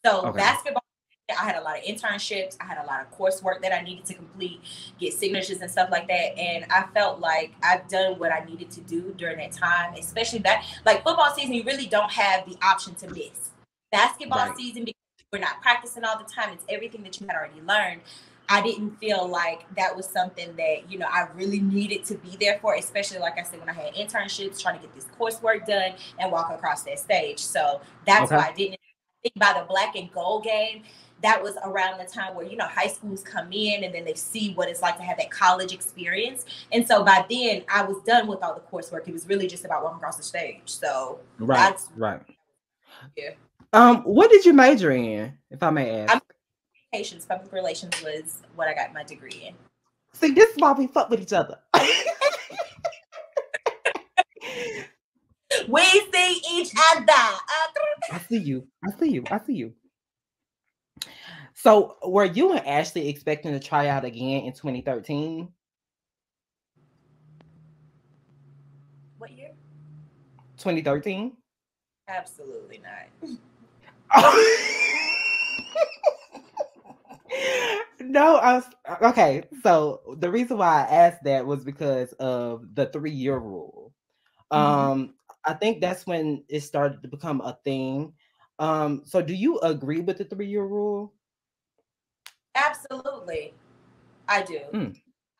So basketball, I had a lot of internships. I had a lot of coursework that I needed to complete, get signatures and stuff like that. And I felt like I've done what I needed to do during that time, especially that, like football season, you really don't have the option to miss. Basketball season, because we're not practicing all the time, it's everything that you had already learned. I didn't feel like that was something that, I really needed to be there for, especially, like I said, when I had internships, trying to get this coursework done and walk across that stage. So that's why I didn't think by the black and gold game. That was around the time where, high schools come in and then they see what it's like to have that college experience. And so by then I was done with all the coursework. It was really just about walking across the stage. So right. Yeah. What did you major in, if I may ask? Public relations was what I got my degree in. See, this is why we fuck with each other. We see each other. I see you. So, were you and Ashley expecting to try out again in 2013? What year? 2013? Absolutely not. No, okay. So the reason why I asked that was because of the 3-year rule. I think that's when it started to become a thing. So do you agree with the 3-year rule? Absolutely, I do.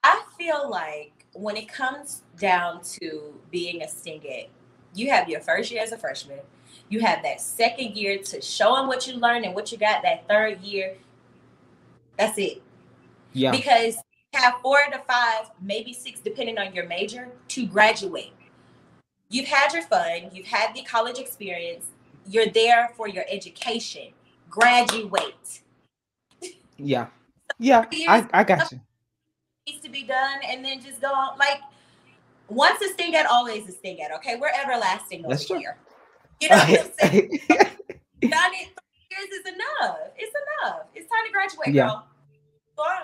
I feel like when it comes down to being a Stingette, you have your first year as a freshman. You have that second year to show them what you learned and what you got. That third year, that's it. Yeah. Because you have 4 to 5, maybe 6, depending on your major, to graduate. You've had your fun. You've had the college experience. You're there for your education. Graduate. Yeah. I got you. Needs to be done, and then just go on. Like, once a Stingette, always a Stingette. Okay, we're everlasting over here. You know what I'm saying? Done it 3 years is enough. It's enough. It's time to graduate, girl. Go on.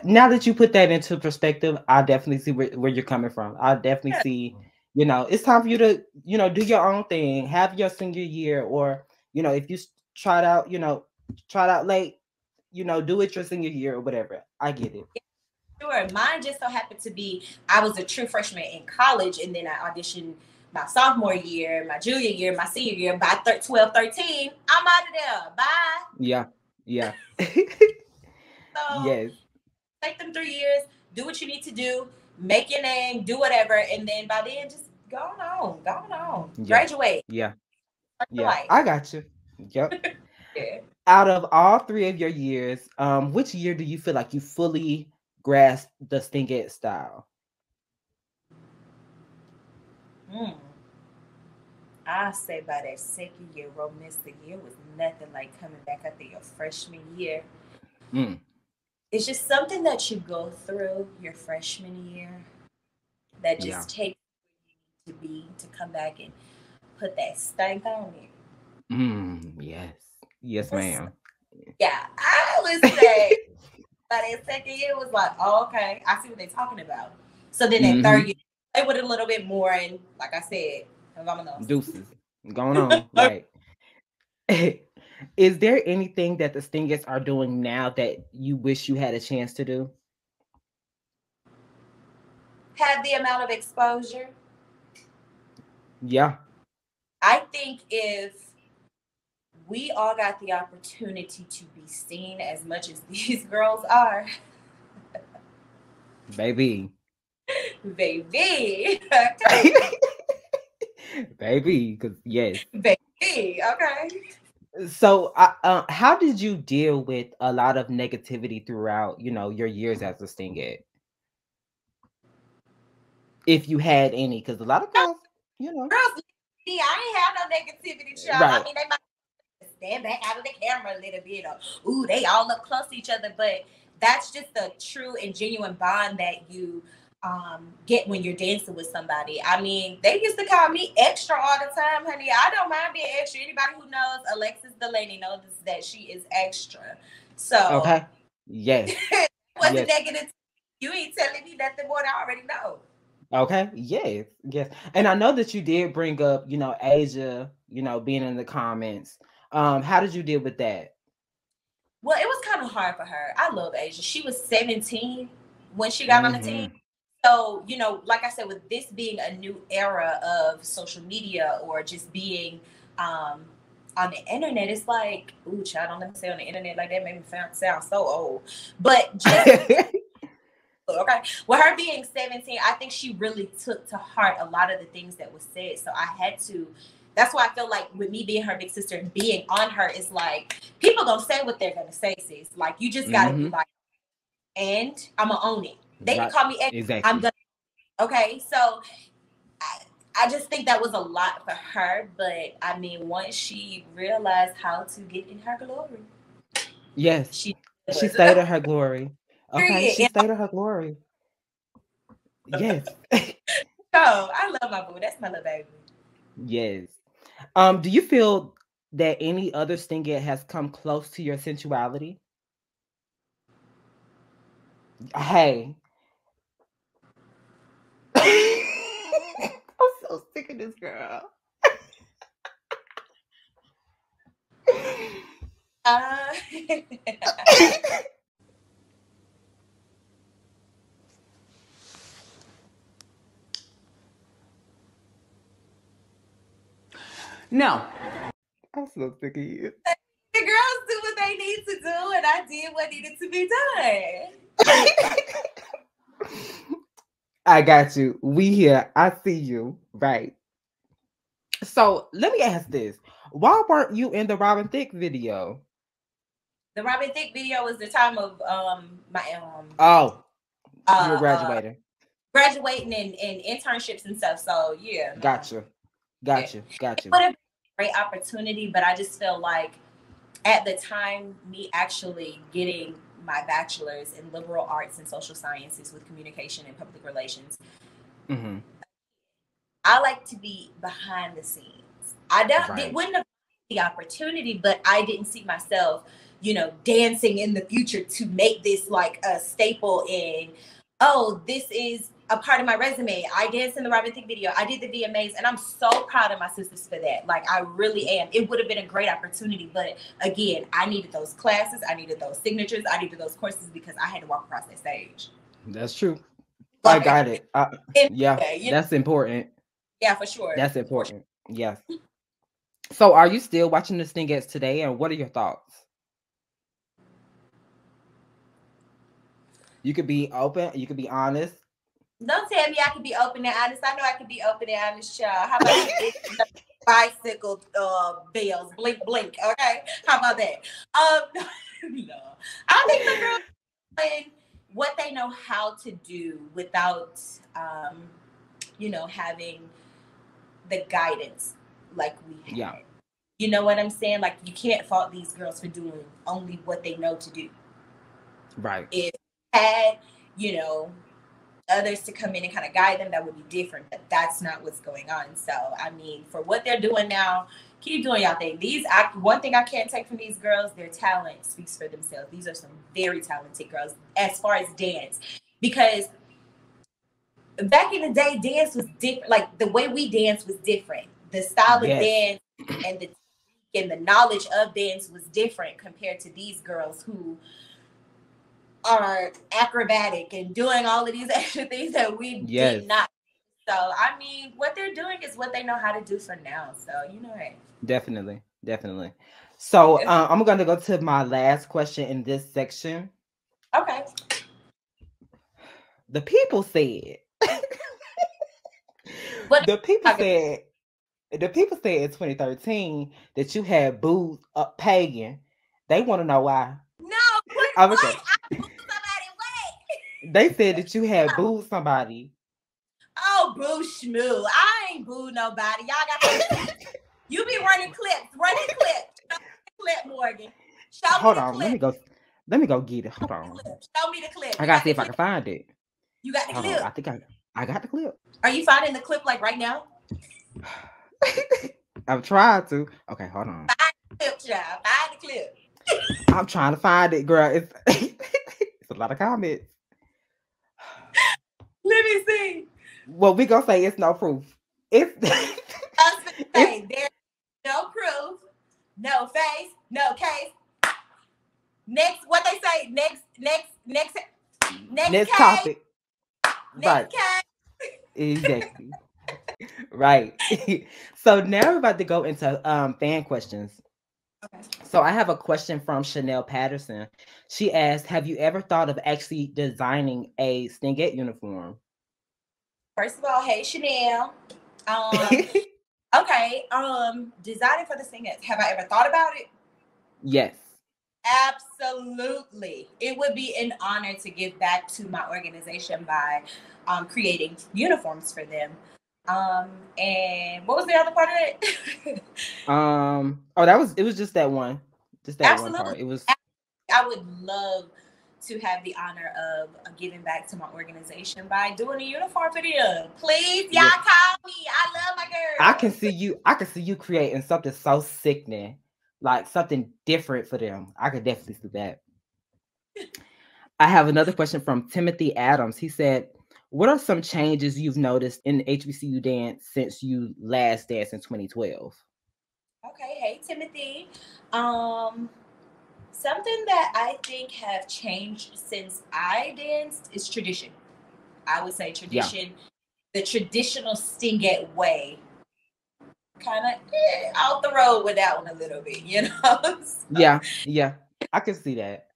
Now that you put that into perspective, I definitely see where you're coming from. I definitely see, it's time for you to, do your own thing, have your senior year, or, if you tried out late, do it your senior year or whatever. I get it. Sure. Mine just so happened to be, I was a true freshman in college, and then I auditioned my sophomore year, my junior year, my senior year. By 12, 13, I'm out of there. Bye. Yeah. So, yes. Take them 3 years, do what you need to do, make your name, do whatever, and then by then just go on. Yeah. Graduate. Yeah. Yeah. Life. I got you. Yep. Yeah. Out of all 3 of your years, which year do you feel like you fully grasped the Stingette style? I say by that second year, romantic year was nothing like coming back after your freshman year. It's just something that you go through your freshman year that just takes to be to come back and put that stank on it. Yes, ma'am. Yeah, I would say by that second year it was like, oh, okay, I see what they're talking about. So then that third year, play with it a little bit more, and like I said, deuces going on. Right. Is there anything that the Stingettes are doing now that you wish you had a chance to do? Have the amount of exposure. Yeah. I think if we all got the opportunity to be seen as much as these girls are. Baby. Okay. Baby, because yes. Baby, okay. So, how did you deal with a lot of negativity throughout, your years as a Stingette? If you had any, because a lot of girls, Girls, I ain't have no negativity, child. Right. I mean, they might stand back out of the camera a little bit, or ooh, they all look close to each other, but that's just the true and genuine bond that you get when you're dancing with somebody. I mean, they used to call me extra all the time, honey. I don't mind being extra. Anybody who knows Alexis Dulaney knows that she is extra. So okay, yes, wasn't negative. You ain't telling me nothing more than I already know. Okay, yes, and I know that you did bring up, Asia, being in the comments. How did you deal with that? Well, it was kind of hard for her. I love Asia. She was 17 when she got on the team. So, like I said, with this being a new era of social media or just being on the internet, it's like, ooh, child, don't let me say on the internet like that. Made me sound so old. But just okay, with her being 17, I think she really took to heart a lot of the things that was said. So I had to. That's why I feel like with me being her big sister and being on her, it's like people gonna say what they're gonna say, sis. Like you just gotta be like, and I'm gonna own it. They can call me X. Exactly. I'm gonna. Okay, so I just think that was a lot for her. But I mean, once she realized how to get in her glory, yes, she stayed in her glory. Okay, she stayed in her glory. Yes. Oh, I love my boo. That's my little baby. Yes. Do you feel that any other Stingette has come close to your sensuality? Hey. I'm so sick of this girl. No. I'm so sick of you. The girls do what they need to do, and I did what needed to be done. I got you. We here. I see you. Right. So let me ask this. Why weren't you in the Robin Thicke video? The Robin Thicke video was the time of my you were graduating. Graduating and internships and stuff. So yeah. Gotcha. It would have been a great opportunity, but I just feel like at the time, me actually getting my bachelor's in liberal arts and social sciences with communication and public relations. I like to be behind the scenes. Wouldn't have the opportunity, but I didn't see myself, dancing in the future to make this like a staple in, oh, this is a part of my resume. I danced in the Robin Thicke video. I did the VMAs, and I'm so proud of my sisters for that. Like, I really am. It would have been a great opportunity, but again, I needed those classes. I needed those signatures. I needed those courses because I had to walk across that stage. That's true. I got it. That's important. Yeah, for sure. That's important. Yes. So are you still watching the Stingettes today, and what are your thoughts? You could be open. You could be honest. Don't tell me I can be open and honest. I know I can be open and honest, y'all. How about bicycle bells, blink, blink? Okay, how about that? No, I think the girls doing what they know how to do without, having the guidance like we have. Yeah. You know what I'm saying? Like, you can't fault these girls for doing only what they know to do. Right. If had, others to come in and kind of guide them, that would be different. But that's not what's going on. So, I mean, for what they're doing now, keep doing y'all thing. One thing I can't take from these girls, their talent speaks for themselves. These are some very talented girls as far as dance. Because back in the day, dance was different. Like, the way we dance was different. The style of dance and the knowledge of dance was different compared to these girls who are acrobatic and doing all of these extra things that we did not. So, I mean, what they're doing is what they know how to do for now. So, hey. Definitely. So, I'm going to go to my last question in this section. Okay. The people said. The people said in 2013 that you had booed up pagan. They want to know why. No, what? I booed somebody. Wait. They said that you had booed somebody. Oh, boo schmoo. I ain't booed nobody. Y'all got you be running clips. Show me the clip, Morgan. Hold on. Let me go get it. Hold on. Show me the clip. I gotta see if I can find it. You got the clip? I think I got the clip. Are you finding the clip like right now? I'm trying to. Okay, hold on. Find the clip, child. Find the clip. I'm trying to find it, girl. It's a lot of comments. Let me see. Well, we gonna say it's no proof. There's no proof, no face, no case. Next, what they say? Next topic. Next case. Exactly. Right. So now we're about to go into fan questions. Okay. So I have a question from Chanel Patterson. She asked, have you ever thought of actually designing a Stingette uniform? First of all, hey Chanel. Okay. Designing for the Stingettes. Have I ever thought about it? Yes. Absolutely. It would be an honor to give back to my organization by creating uniforms for them. And what was the other part of it? It was just that one. Just that Absolutely. One part. It was I would love to have the honor of giving back to my organization by doing a uniform for them. Please, y'all call me. I love my girl. I can see you creating something so sickening, like something different for them. I could definitely see that. I have another question from Timothy Adams. He said, what are some changes you've noticed in the HBCU dance since you last danced in 2012? Okay, hey Timothy. Something that I think have changed since I danced is tradition. I would say tradition, the traditional Stingette way. Kind of off the road with that one a little bit, So. Yeah, I can see that.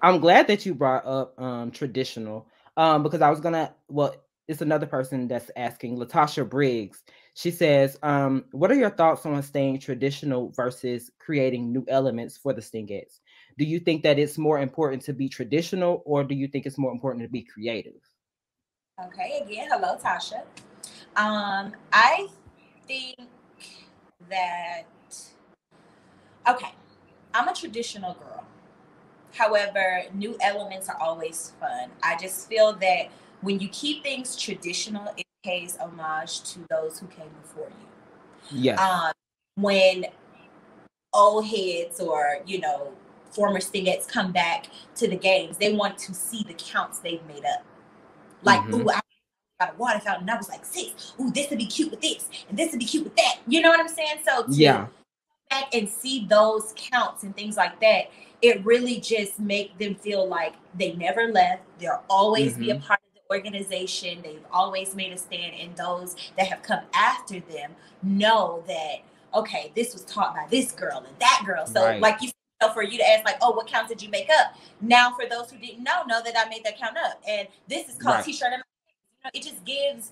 I'm glad that you brought up traditional, because I was it's another person that's asking, Latasha Briggs. She says, what are your thoughts on staying traditional versus creating new elements for the Stingettes? Do you think that it's more important to be traditional, or do you think it's more important to be creative? Okay, again, hello, Tasha. I think that, okay, I'm a traditional girl. However, new elements are always fun. I just feel that when you keep things traditional, it pays homage to those who came before you. Yes. When old heads or, former Stingettes come back to the games, they want to see the counts they've made up. Like, ooh, I got a water fountain. I was like 6. Ooh, this would be cute with this, and this would be cute with that. You know what I'm saying? So to come back and see those counts and things like that, it really just make them feel like they never left. They'll always be a part of the organization. They've always made a stand, and those that have come after them know that, okay, this was taught by this girl and that girl. So like you So for you to ask like, oh, what count did you make up? Now for those who didn't know that I made that count up. And this is called T-shirt. It just gives,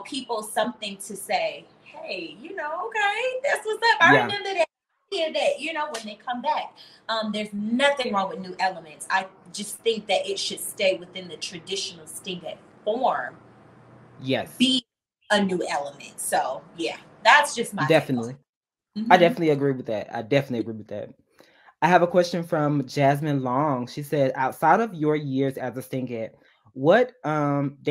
people something to say, hey, okay, that's what's up. I remember that. Hear that, when they come back. There's nothing wrong with new elements. I just think that it should stay within the traditional Stingette form. Yes. Be a new element. So yeah, that's just my definitely. I definitely agree with that. I have a question from Jasmine Long. She said, outside of your years as a Stingette, what recent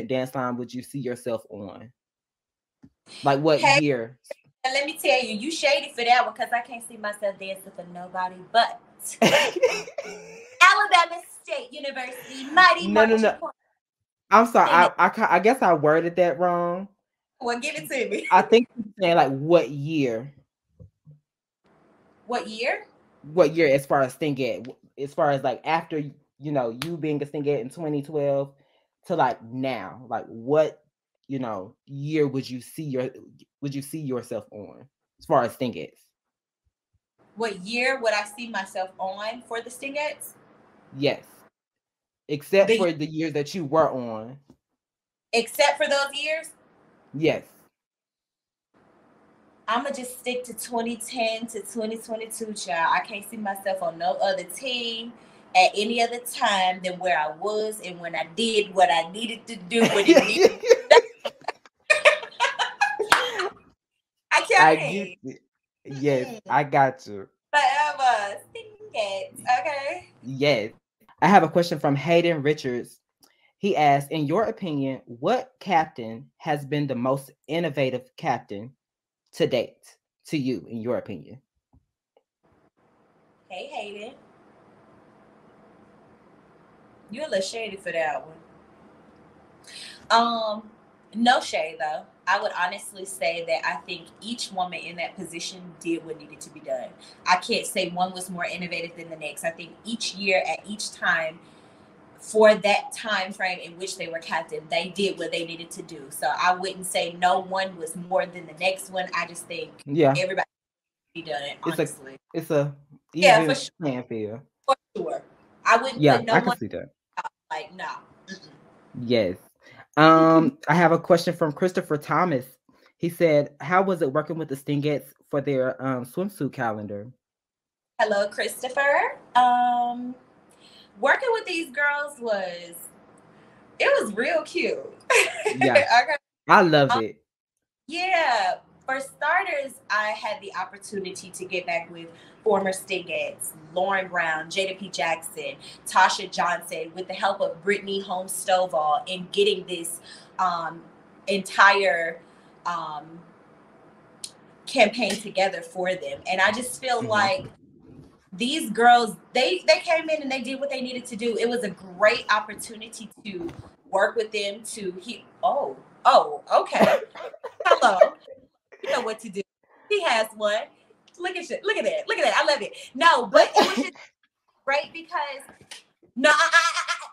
dance line would you see yourself on? Like what year? And let me tell you, you shady for that one because I can't see myself dancing for nobody but Alabama State University. No. I'm sorry. I guess I worded that wrong. Well, give it to me. I think you're saying like what year? What year? What year as far as Stingette? As far as like after, you being a Stingette in 2012 to like now. Like what, year would you see yourself on as far as Stingettes? What year would I see myself on for the Stingettes? Yes. Except for the years that you were on. Except for those years? Yes. I'm going to just stick to 2010 to 2022, child. I can't see myself on no other team at any other time than where I was and when I did what I needed to do. I can't. Yes, I got you. Forever. Stingette. Okay. Yes. I have a question from Hayden Richards. He asked, in your opinion, what captain has been the most innovative captain to date to you, in your opinion? Hey, Hayden. You're a little shady for that one. No shade, though. I would honestly say that I think each woman in that position did what needed to be done. I can't say one was more innovative than the next. I think each year at each time, for that time frame in which they were captain, they did what they needed to do. So I wouldn't say no one was more than the next one. I just think everybody be done it, honestly. It's a even for sure. Playing field. For sure. I wouldn't put no I one can see that. Like, no. Yes. I have a question from Christopher Thomas. He said, how was it working with the Stingettes for their swimsuit calendar? Hello, Christopher. Working with these girls was real cute. Yeah. I loved it. Yeah. For starters, I had the opportunity to get back with former Stingettes, Lauren Brown, Jada P. Jackson, Tasha Johnson, with the help of Brittany Holmes Stovall in getting this entire campaign together for them. And I just feel like these girls, they came in and they did what they needed to do. It was a great opportunity to work with them okay. Hello. You know what to do. He has one. Look at that. I love it. No, but it was just great because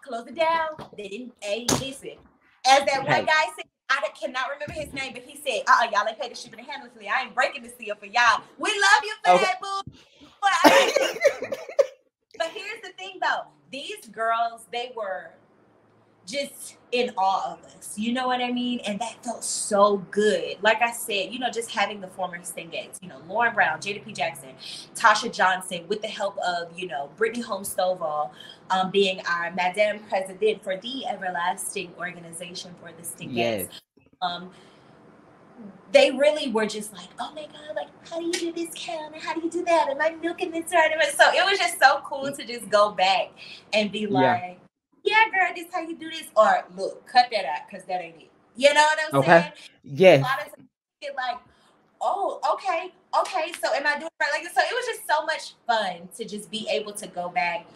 close it down. They didn't listen. As that one guy said, I cannot remember his name, but he said, y'all ain't paid the shipping and handling for me. I ain't breaking the seal for y'all. We love you for that, boo. But here's the thing though. These girls, they were just in awe of us. You know what I mean? And that felt so good. Like I said, just having the former Stingettes, Lauren Brown, Jada P. Jackson, Tasha Johnson, with the help of, Brittany Holmes Stovall, being our Madame President for the everlasting organization for the Stingettes. Yes. They really were just like, oh my God, like, how do you do this count? And how do you do that? Am I milking this right? So it was just so cool to just go back and be like, yeah, girl, this is how you do this. Or look, cut that out because that ain't it. You know what I'm saying? Yes. A lot of times get like, oh, okay. So am I doing it right? Like, so it was just so much fun to just be able to go back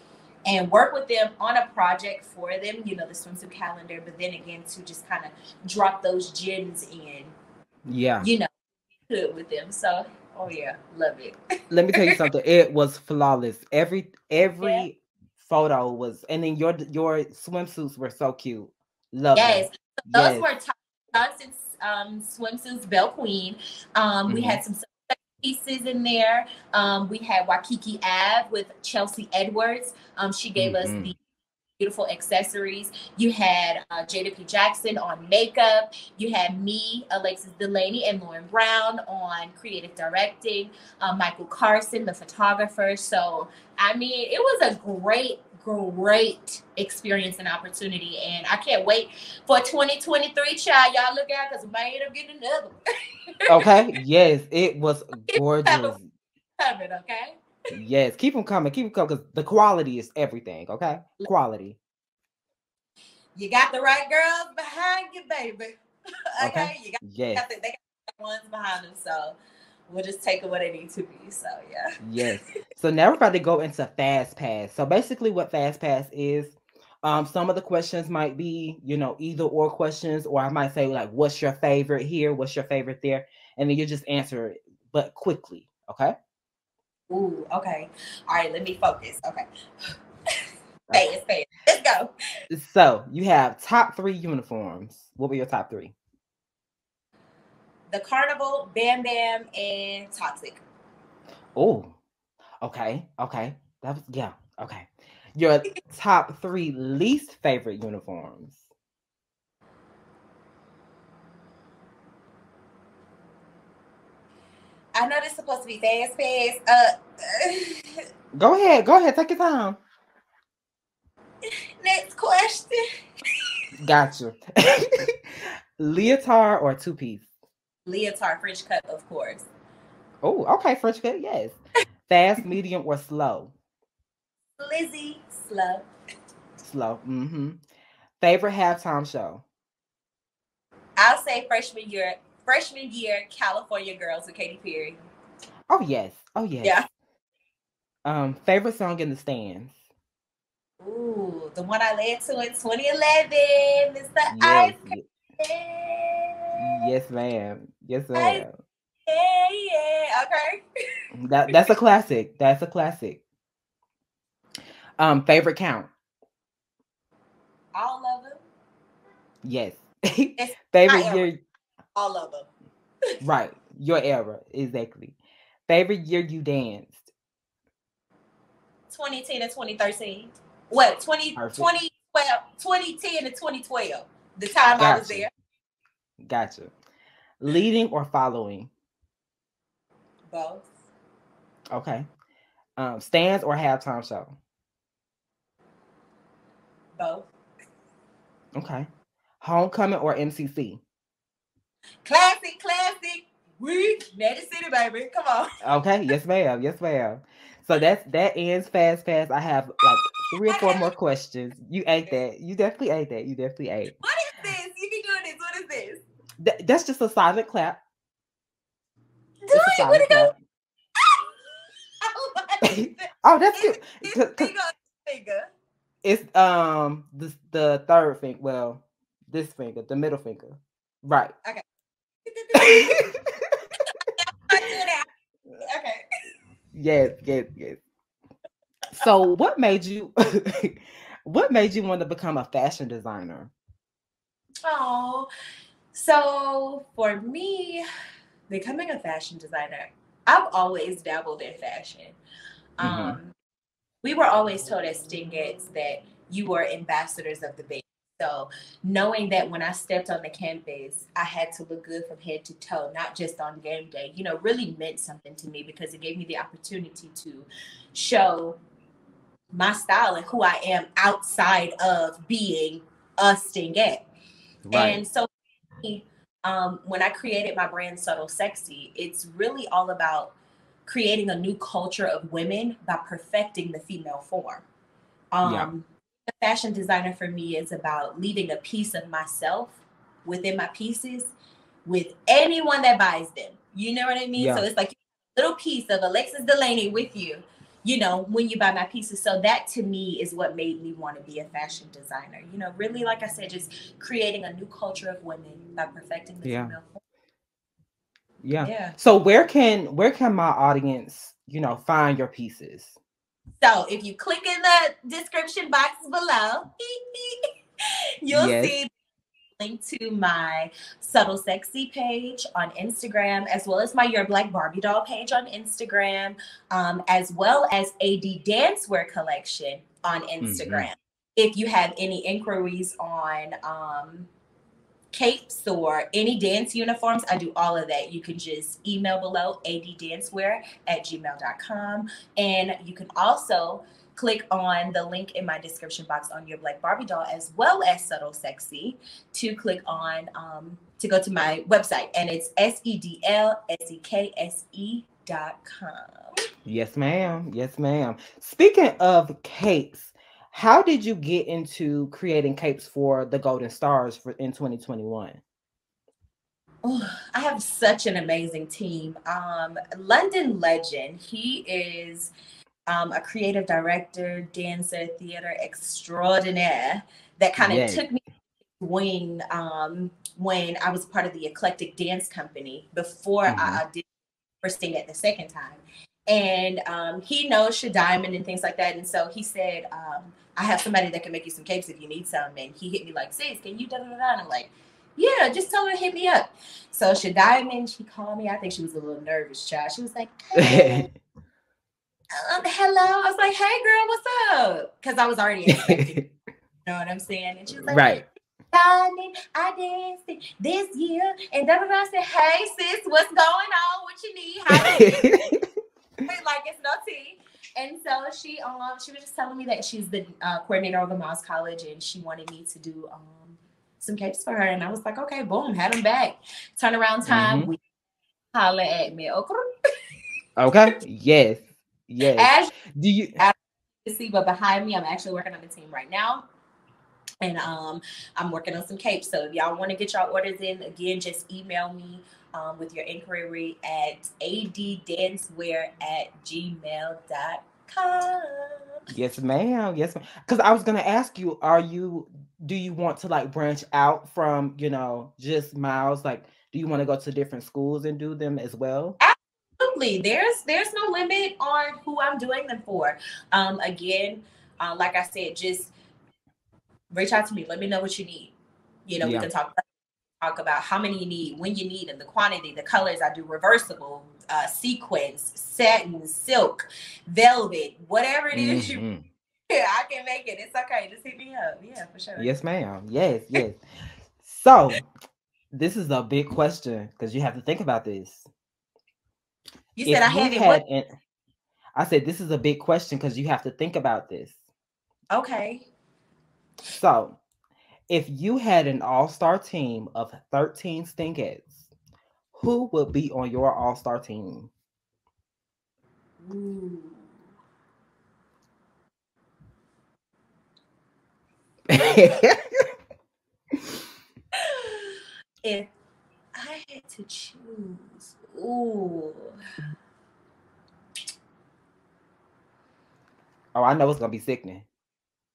and work with them on a project for them, the swimsuit calendar, but then again to just kind of drop those gems in. Yeah. Good with them. So, love it. Let me tell you something. It was flawless. Every photo was, and then your swimsuits were so cute. Love them. Those were Johnson's swimsuits, Belle Queen. We had some pieces in there. We had Waikiki Ave with Chelsea Edwards. She gave us the beautiful accessories. You had Jada P. Jackson on makeup. You had me, Alexis Dulaney, and Lauren Brown on creative directing. Michael Carson, the photographer. So, I mean, it was a great experience and opportunity. And I can't wait for 2023, child. Y'all look out because we might end up getting another one. Okay. Yes, it was gorgeous. Coming, okay? Yes, keep them coming. Keep them coming because the quality is everything. Okay, quality. You got the right girls behind you, baby. Okay? You got, yes. they got the ones behind them, so we'll just take it what it needs to be. So yeah. Yes. So now we're about to go into Fast Pass. So basically what Fast Pass is, some of the questions might be, either or questions, or I might say like, what's your favorite here? What's your favorite there? And then you just answer it, but quickly. Okay. Ooh, okay. All right, let me focus. Okay. Fast. Let's go. So you have top 3 uniforms. What were your top 3? The Carnival, Bam Bam, and Toxic. Oh, okay. That was, yeah, okay. Your top 3 least favorite uniforms. I know this is supposed to be fast. Go ahead. Take your time. Next question. Gotcha. Leotard or 2-piece? Leotard, French cut, of course. Oh, okay, French cut, yes. Fast, medium, or slow? Lizzie, slow. Slow. Favorite halftime show? I'll say freshman year, California Girls with Katy Perry. Oh yes. Yeah. Favorite song in the stands? Ooh, the one I led to in 2011. It's the Ice Cream. Yes, ma'am. Yeah. Okay. That's a classic. Favorite count? All of them. Yes. It's favorite year? All of them. Right. Your era. Exactly. Favorite year you danced? 2010 and 2013. What? 2010 to 2012. The time I was there. Gotcha. Leading or following? Both. Okay. Stands or halftime show? Both. Okay. Homecoming or MCC? Classic. We Magic City, baby. Come on. Okay. Yes, ma'am. So that ends Fast Pass. I have like 3 or 4 more questions. You ate that. You definitely ate that. What is this? You be doing this. What is this? That's just a silent clap. What clap. Oh, that's good. Finger. It's the third finger. Well, this finger, the middle finger. Right. Okay. Okay. Yes. So what made you want to become a fashion designer? Oh, so for me, becoming a fashion designer, I've always dabbled in fashion. We were always told as Stingettes that you were ambassadors of the band. So knowing that when I stepped on the campus, I had to look good from head to toe, not just on game day, really meant something to me because it gave me the opportunity to show my style and who I am outside of being a Stingette. Right. And so when I created my brand Subtle Sexy, it's really all about creating a new culture of women by perfecting the female form. The fashion designer for me is about leaving a piece of myself within my pieces with anyone that buys them. You know what I mean? Yeah. So it's like a little piece of Alexis Dulaney with you, when you buy my pieces. So that to me is what made me want to be a fashion designer. Really, like I said, just creating a new culture of women by perfecting the female form. Yeah. So where can my audience, find your pieces? So if you click in the description box below, you'll see link to my Subtle Sexy page on Instagram, as well as my Your Black Barbie Doll page on Instagram, as well as AD Dancewear collection on Instagram. If you have any inquiries on capes or any dance uniforms, I do all of that. You can just email below addancewear@gmail.com. And you can also click on the link in my description box on Your Black Barbie Doll, as well as Subtle Sexy, to click on to go to my website, and it's sedlsekkse.com. Yes, ma'am. Yes, ma'am. Speaking of capes, how did you get into creating capes for the Golden Stars in 2021? Oh, I have such an amazing team. London Legend, he is a creative director, dancer, theater extraordinaire that kind of took me wing when I was part of the Eclectic Dance Company before I did for Stingette the second time. And he knows Diamond and things like that. And so he said, I have somebody that can make you some capes if you need some. And he hit me like, sis, can you da-da-da-da? And I'm like, yeah, just tell her to hit me up. So Diamond, she called me. I think she was a little nervous, child. She was like, hey. Hello. I was like, hey, girl, what's up? Because I was already expecting. You know what I'm saying? And she was like, right. Darling, I danced this year. And da-da-da. I said, hey, sis, what's going on? What you need? How you like it's no tea. And so she was just telling me that she's the coordinator of the Moss College, and she wanted me to do some capes for her. And I was like, okay, boom, had them back. Turnaround time, we holler at me. Okay. Yes. As do you see, but behind me, I'm actually working on the team right now. And I'm working on some capes. So if y'all want to get y'all orders in, again, just email me with your inquiry at addancewear@gmail.com. Yes, ma'am. Yes, ma'am. Because I was gonna ask you, do you want to like branch out from, just Miles? Like, do you want to go to different schools and do them as well? Absolutely. There's no limit on who I'm doing them for. Again, like I said, just reach out to me. Let me know what you need. We can talk about how many you need, when you need them, the quantity, the colors. I do reversible, sequins, satin, silk, velvet, whatever it is you. Yeah, I can make it. It's okay. Just hit me up. Yeah, for sure. Yes, ma'am. Yes. So this is a big question because you have to think about this. You said I said this is a big question because you have to think about this. Okay. So, if you had an all-star team of 13 Stingettes, who would be on your all-star team? Ooh. If I had to choose, ooh. Oh, I know it's gonna be sickening.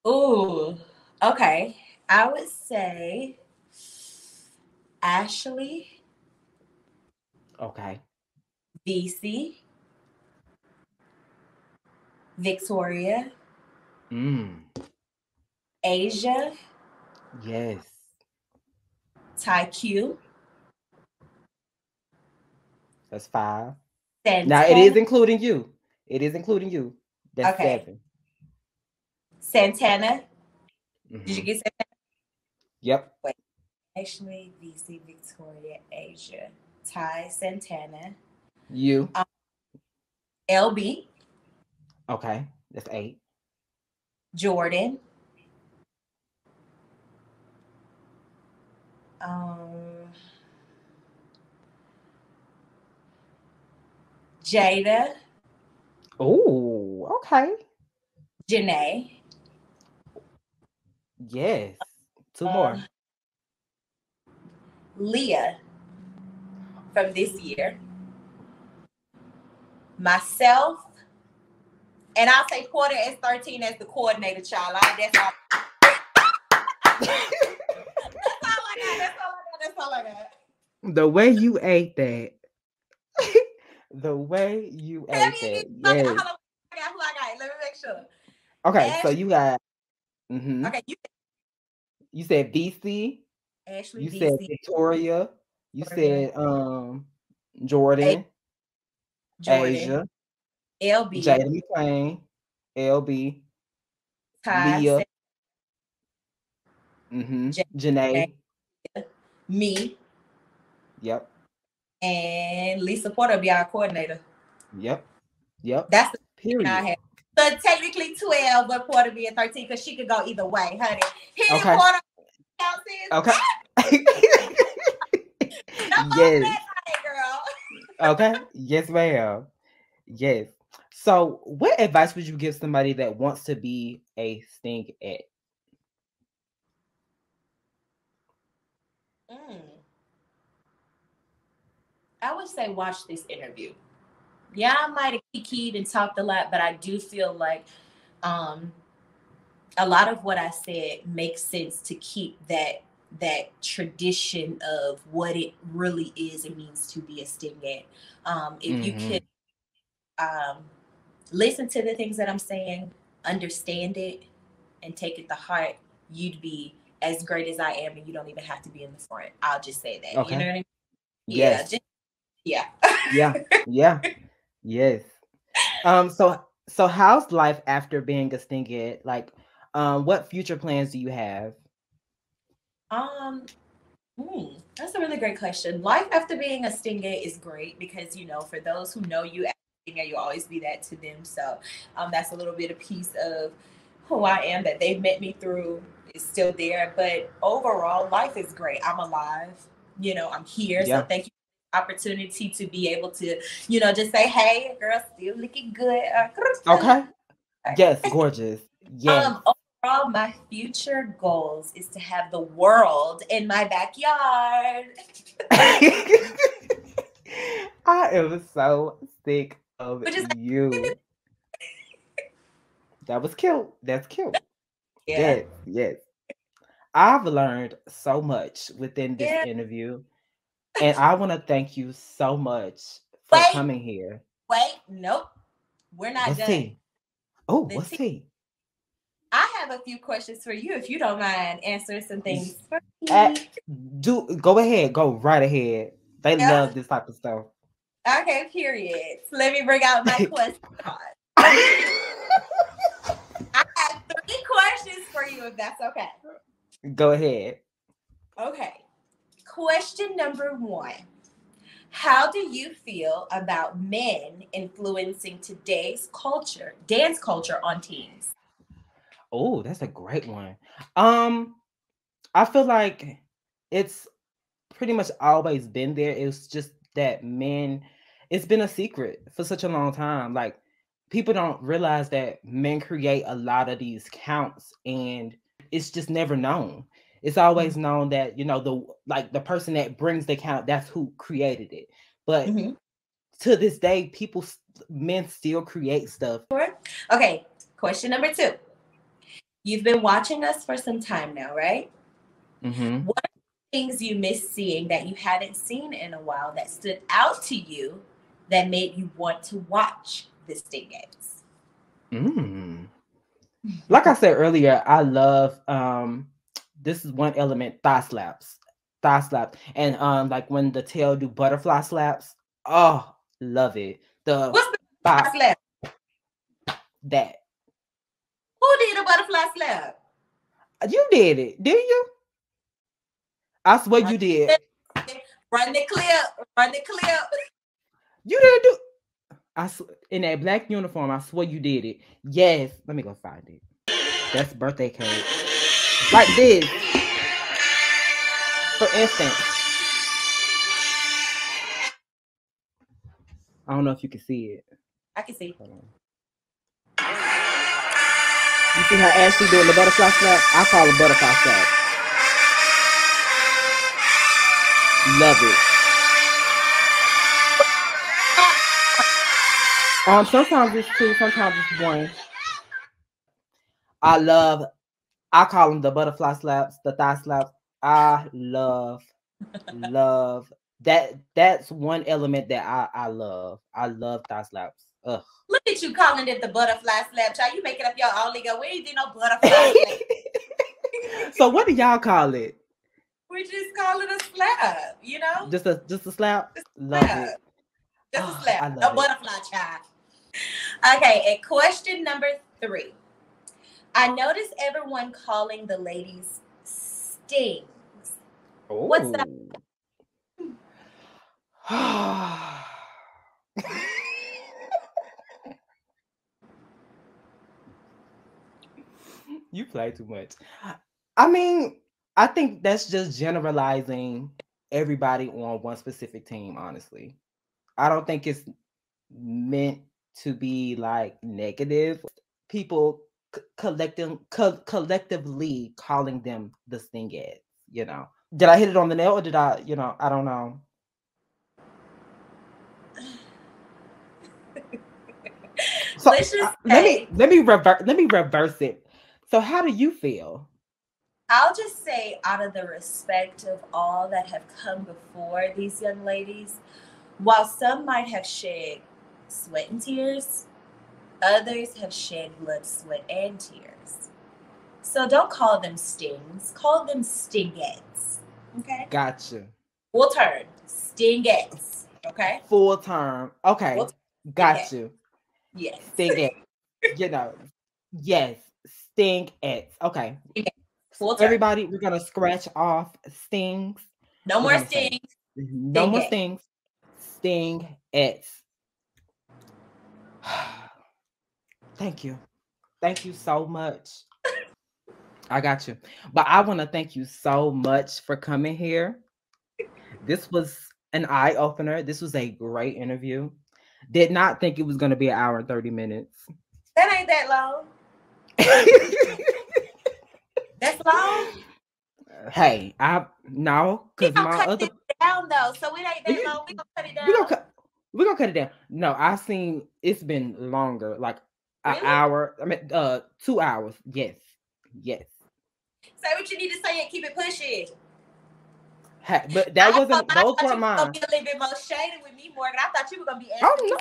Ooh. Okay. I would say Ashley. Okay. VC. Victoria. Asia. Yes. Ty Q. That's 5. Santana. Now it is including you. That's okay. 7. Santana. Did you get Santana? Yep. Wait. Ashley, VC, Victoria, Asia, Ty, Santana. You. LB. Okay. That's 8. Jordan. Jada. Oh, okay. Janae. Yes. 2 more. Leah from this year. Myself. And I'll say Porter as 13 as the coordinator, child. That's all. That's all I got. The way you ate that. The way you ate that. Yes. Who I got? Let me make sure. Okay, so you got. Okay, you said VC. Ashley You said DC, Victoria. You Victoria, said Jordan, Jordan, Asia, LB, Jada McClain, LB, Ty, Leah, Janae. me, Yep. and Lisa Porter be our coordinator. Yep. That's the Period. I have. So technically 12, but Porter being 13 because she could go either way, honey. Hit it, Okay. Porter. Okay. Yes. Yes. Girl. Okay. Yes, ma'am. Yes. So, what advice would you give somebody that wants to be a Stingette? I would say watch this interview. Yeah, I might have kikied and talked a lot, but I do feel like a lot of what I said makes sense to keep that tradition of what it really is and means to be a Stingette. If you could listen to the things that I'm saying, understand it, and take it to heart, you'd be as great as I am, and you don't even have to be in the front. I'll just say that. Okay. You know what I mean? Yes. Yeah. Yeah. Yes. So how's life after being a Stingette? Like, what future plans do you have? That's a really great question. Life after being a Stingette is great because, you know, for those who know you as a Stingette, you'll always be that to them. So that's a little bit of piece of who I am that they've met me through is still there. But overall, life is great. I'm alive. You know, I'm here. Yeah. So thank you for the opportunity to be able to, you know, just say, hey, girl, still looking good. Okay. Yes, gorgeous. Yes. Overall, my future goals is to have the world in my backyard. I am so sick of you. That was cute. That's cute. Yeah. Yes. I've learned so much within this interview. And I want to thank you so much for coming here. Nope. We're not what's done. Tea? Oh, what's tea? I have a few questions for you if you don't mind answering some things for me. Go ahead. Go right ahead. They love this type of stuff. Okay, period. So let me bring out my question. I have 3 questions for you if that's okay. Go ahead. Okay. Question number 1. How do you feel about men influencing today's culture, dance culture on teens? Oh, that's a great one. I feel like it's pretty much always been there. It's just that men, it's been a secret for such a long time. Like, people don't realize that men create a lot of these counts and it's just never known. It's always known that, you know, the person that brings the count, that's who created it. But to this day, men still create stuff. Okay, question number 2. You've been watching us for some time now, right? What are the things you miss seeing that you hadn't seen in a while that stood out to you that made you want to watch the Stingettes? Like I said earlier, I love this is one element, thigh slaps. And like when the tail do butterfly slaps. Oh, love it. What's the butterfly slap? That. Who did a butterfly slap? You did it, didn't you? I swear you did. Run the clip. You didn't do. In that black uniform, I swear you did it. Yes. Let me go find it. That's birthday cake. Like this. For instance. I don't know if you can see it. I can see. Hold on. You see how Ashley doing the butterfly slap? I call it butterfly slap. Love it. Sometimes it's 2, sometimes it's 1. I call them the butterfly slaps, the thigh slaps. I love that. That's one element that I love. I love thigh slaps. Ugh. Look at you calling it the butterfly slap, child. You making up your own lingo. We ain't do no butterfly slap. So what do y'all call it? We just call it a slap, you know? Just a slap? Love it. Just a slap. I love No it. butterfly child. Okay, and question number 3. I noticed everyone calling the ladies stings. Oh. What's that? You play too much. I mean, I think that's just generalizing everybody on one specific team, honestly. I don't think it's meant to be like negative. People collectively calling them the Stingettes, you know. Did I hit it on the nail or did I, I don't know. So let me reverse it. So how do you feel? I'll just say, out of the respect of all that have come before these young ladies, while some might have shed sweat and tears, others have shed blood, sweat, and tears. So don't call them stings. Call them Stingettes. Okay? Gotcha. Full term. Stingettes. Okay? Full term. Okay. Got you. Yes. Stingettes. Yes. Stingettes. Okay. Full term. Everybody, we're going to scratch off stings. No more stings. No more stings. Stingettes. Thank you. Thank you so much. I got you. But I want to thank you so much for coming here. This was an eye-opener. This was a great interview. Did not think it was going to be an hour and 30 minutes. That ain't that long. That's long? Hey, no, because my other... it down though, so it ain't that long. We gonna cut it down. We're gonna cut it down. No, I've seen it's been longer, like an hour. I mean, 2 hours. Yes. Say what you need to say and keep it pushing. Hey, but that wasn't. Those weren't mine. Gonna be a little bit more shady with me, Morgan. I thought you were gonna be asking.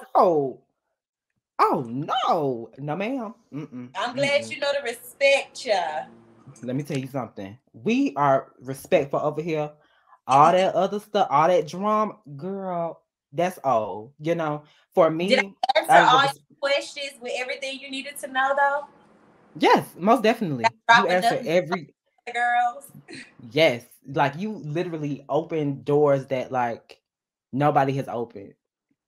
Oh no, no, ma'am. I'm glad you know to respect ya. Let me tell you something. We are respectful over here. All that other stuff, all that drama, girl, that's old. You know, for me. Did I answer all your questions with everything you needed to know, though? Yes, most definitely. You answer every girls. Yes, like you literally opened doors that like nobody has opened,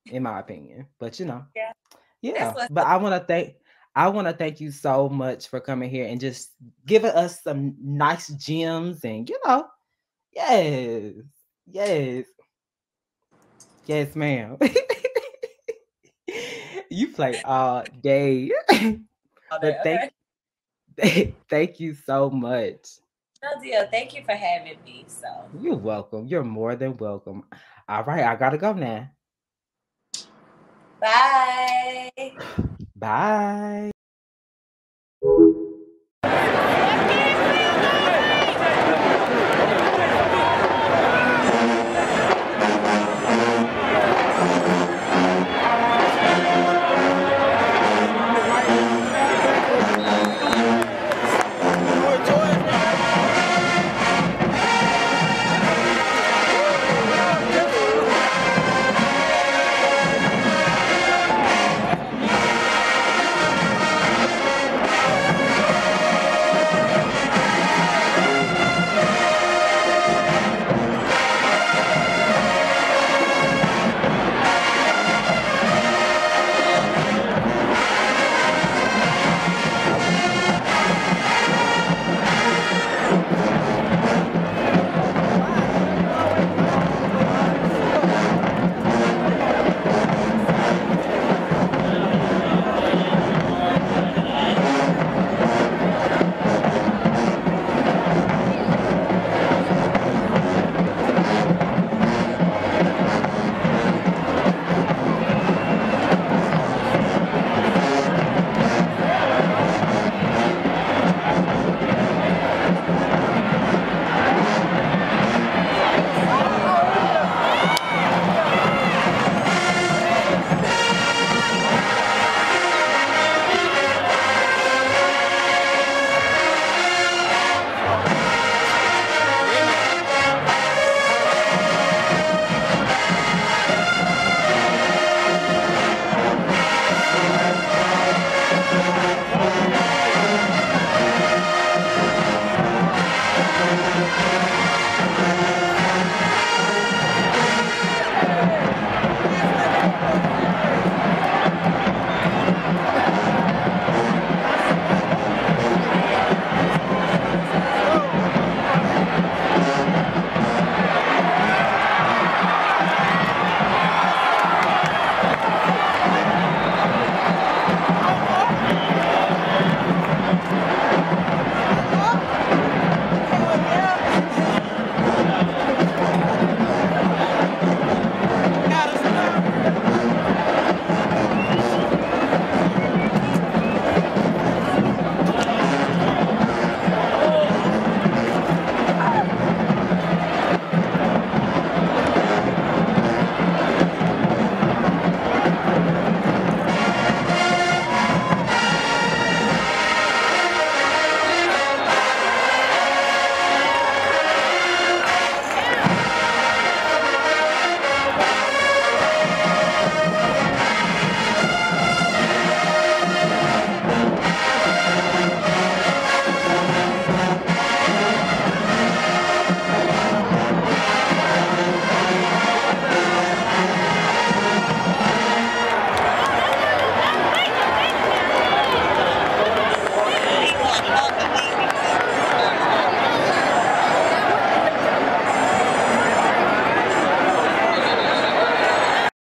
in my opinion. But yeah. But I want to thank you so much for coming here and just giving us some nice gems and yes, ma'am. You play all day. But thank you so much. No deal. Thank you for having me. So you're welcome. You're more than welcome. All right, I gotta go now. Bye. Bye. Come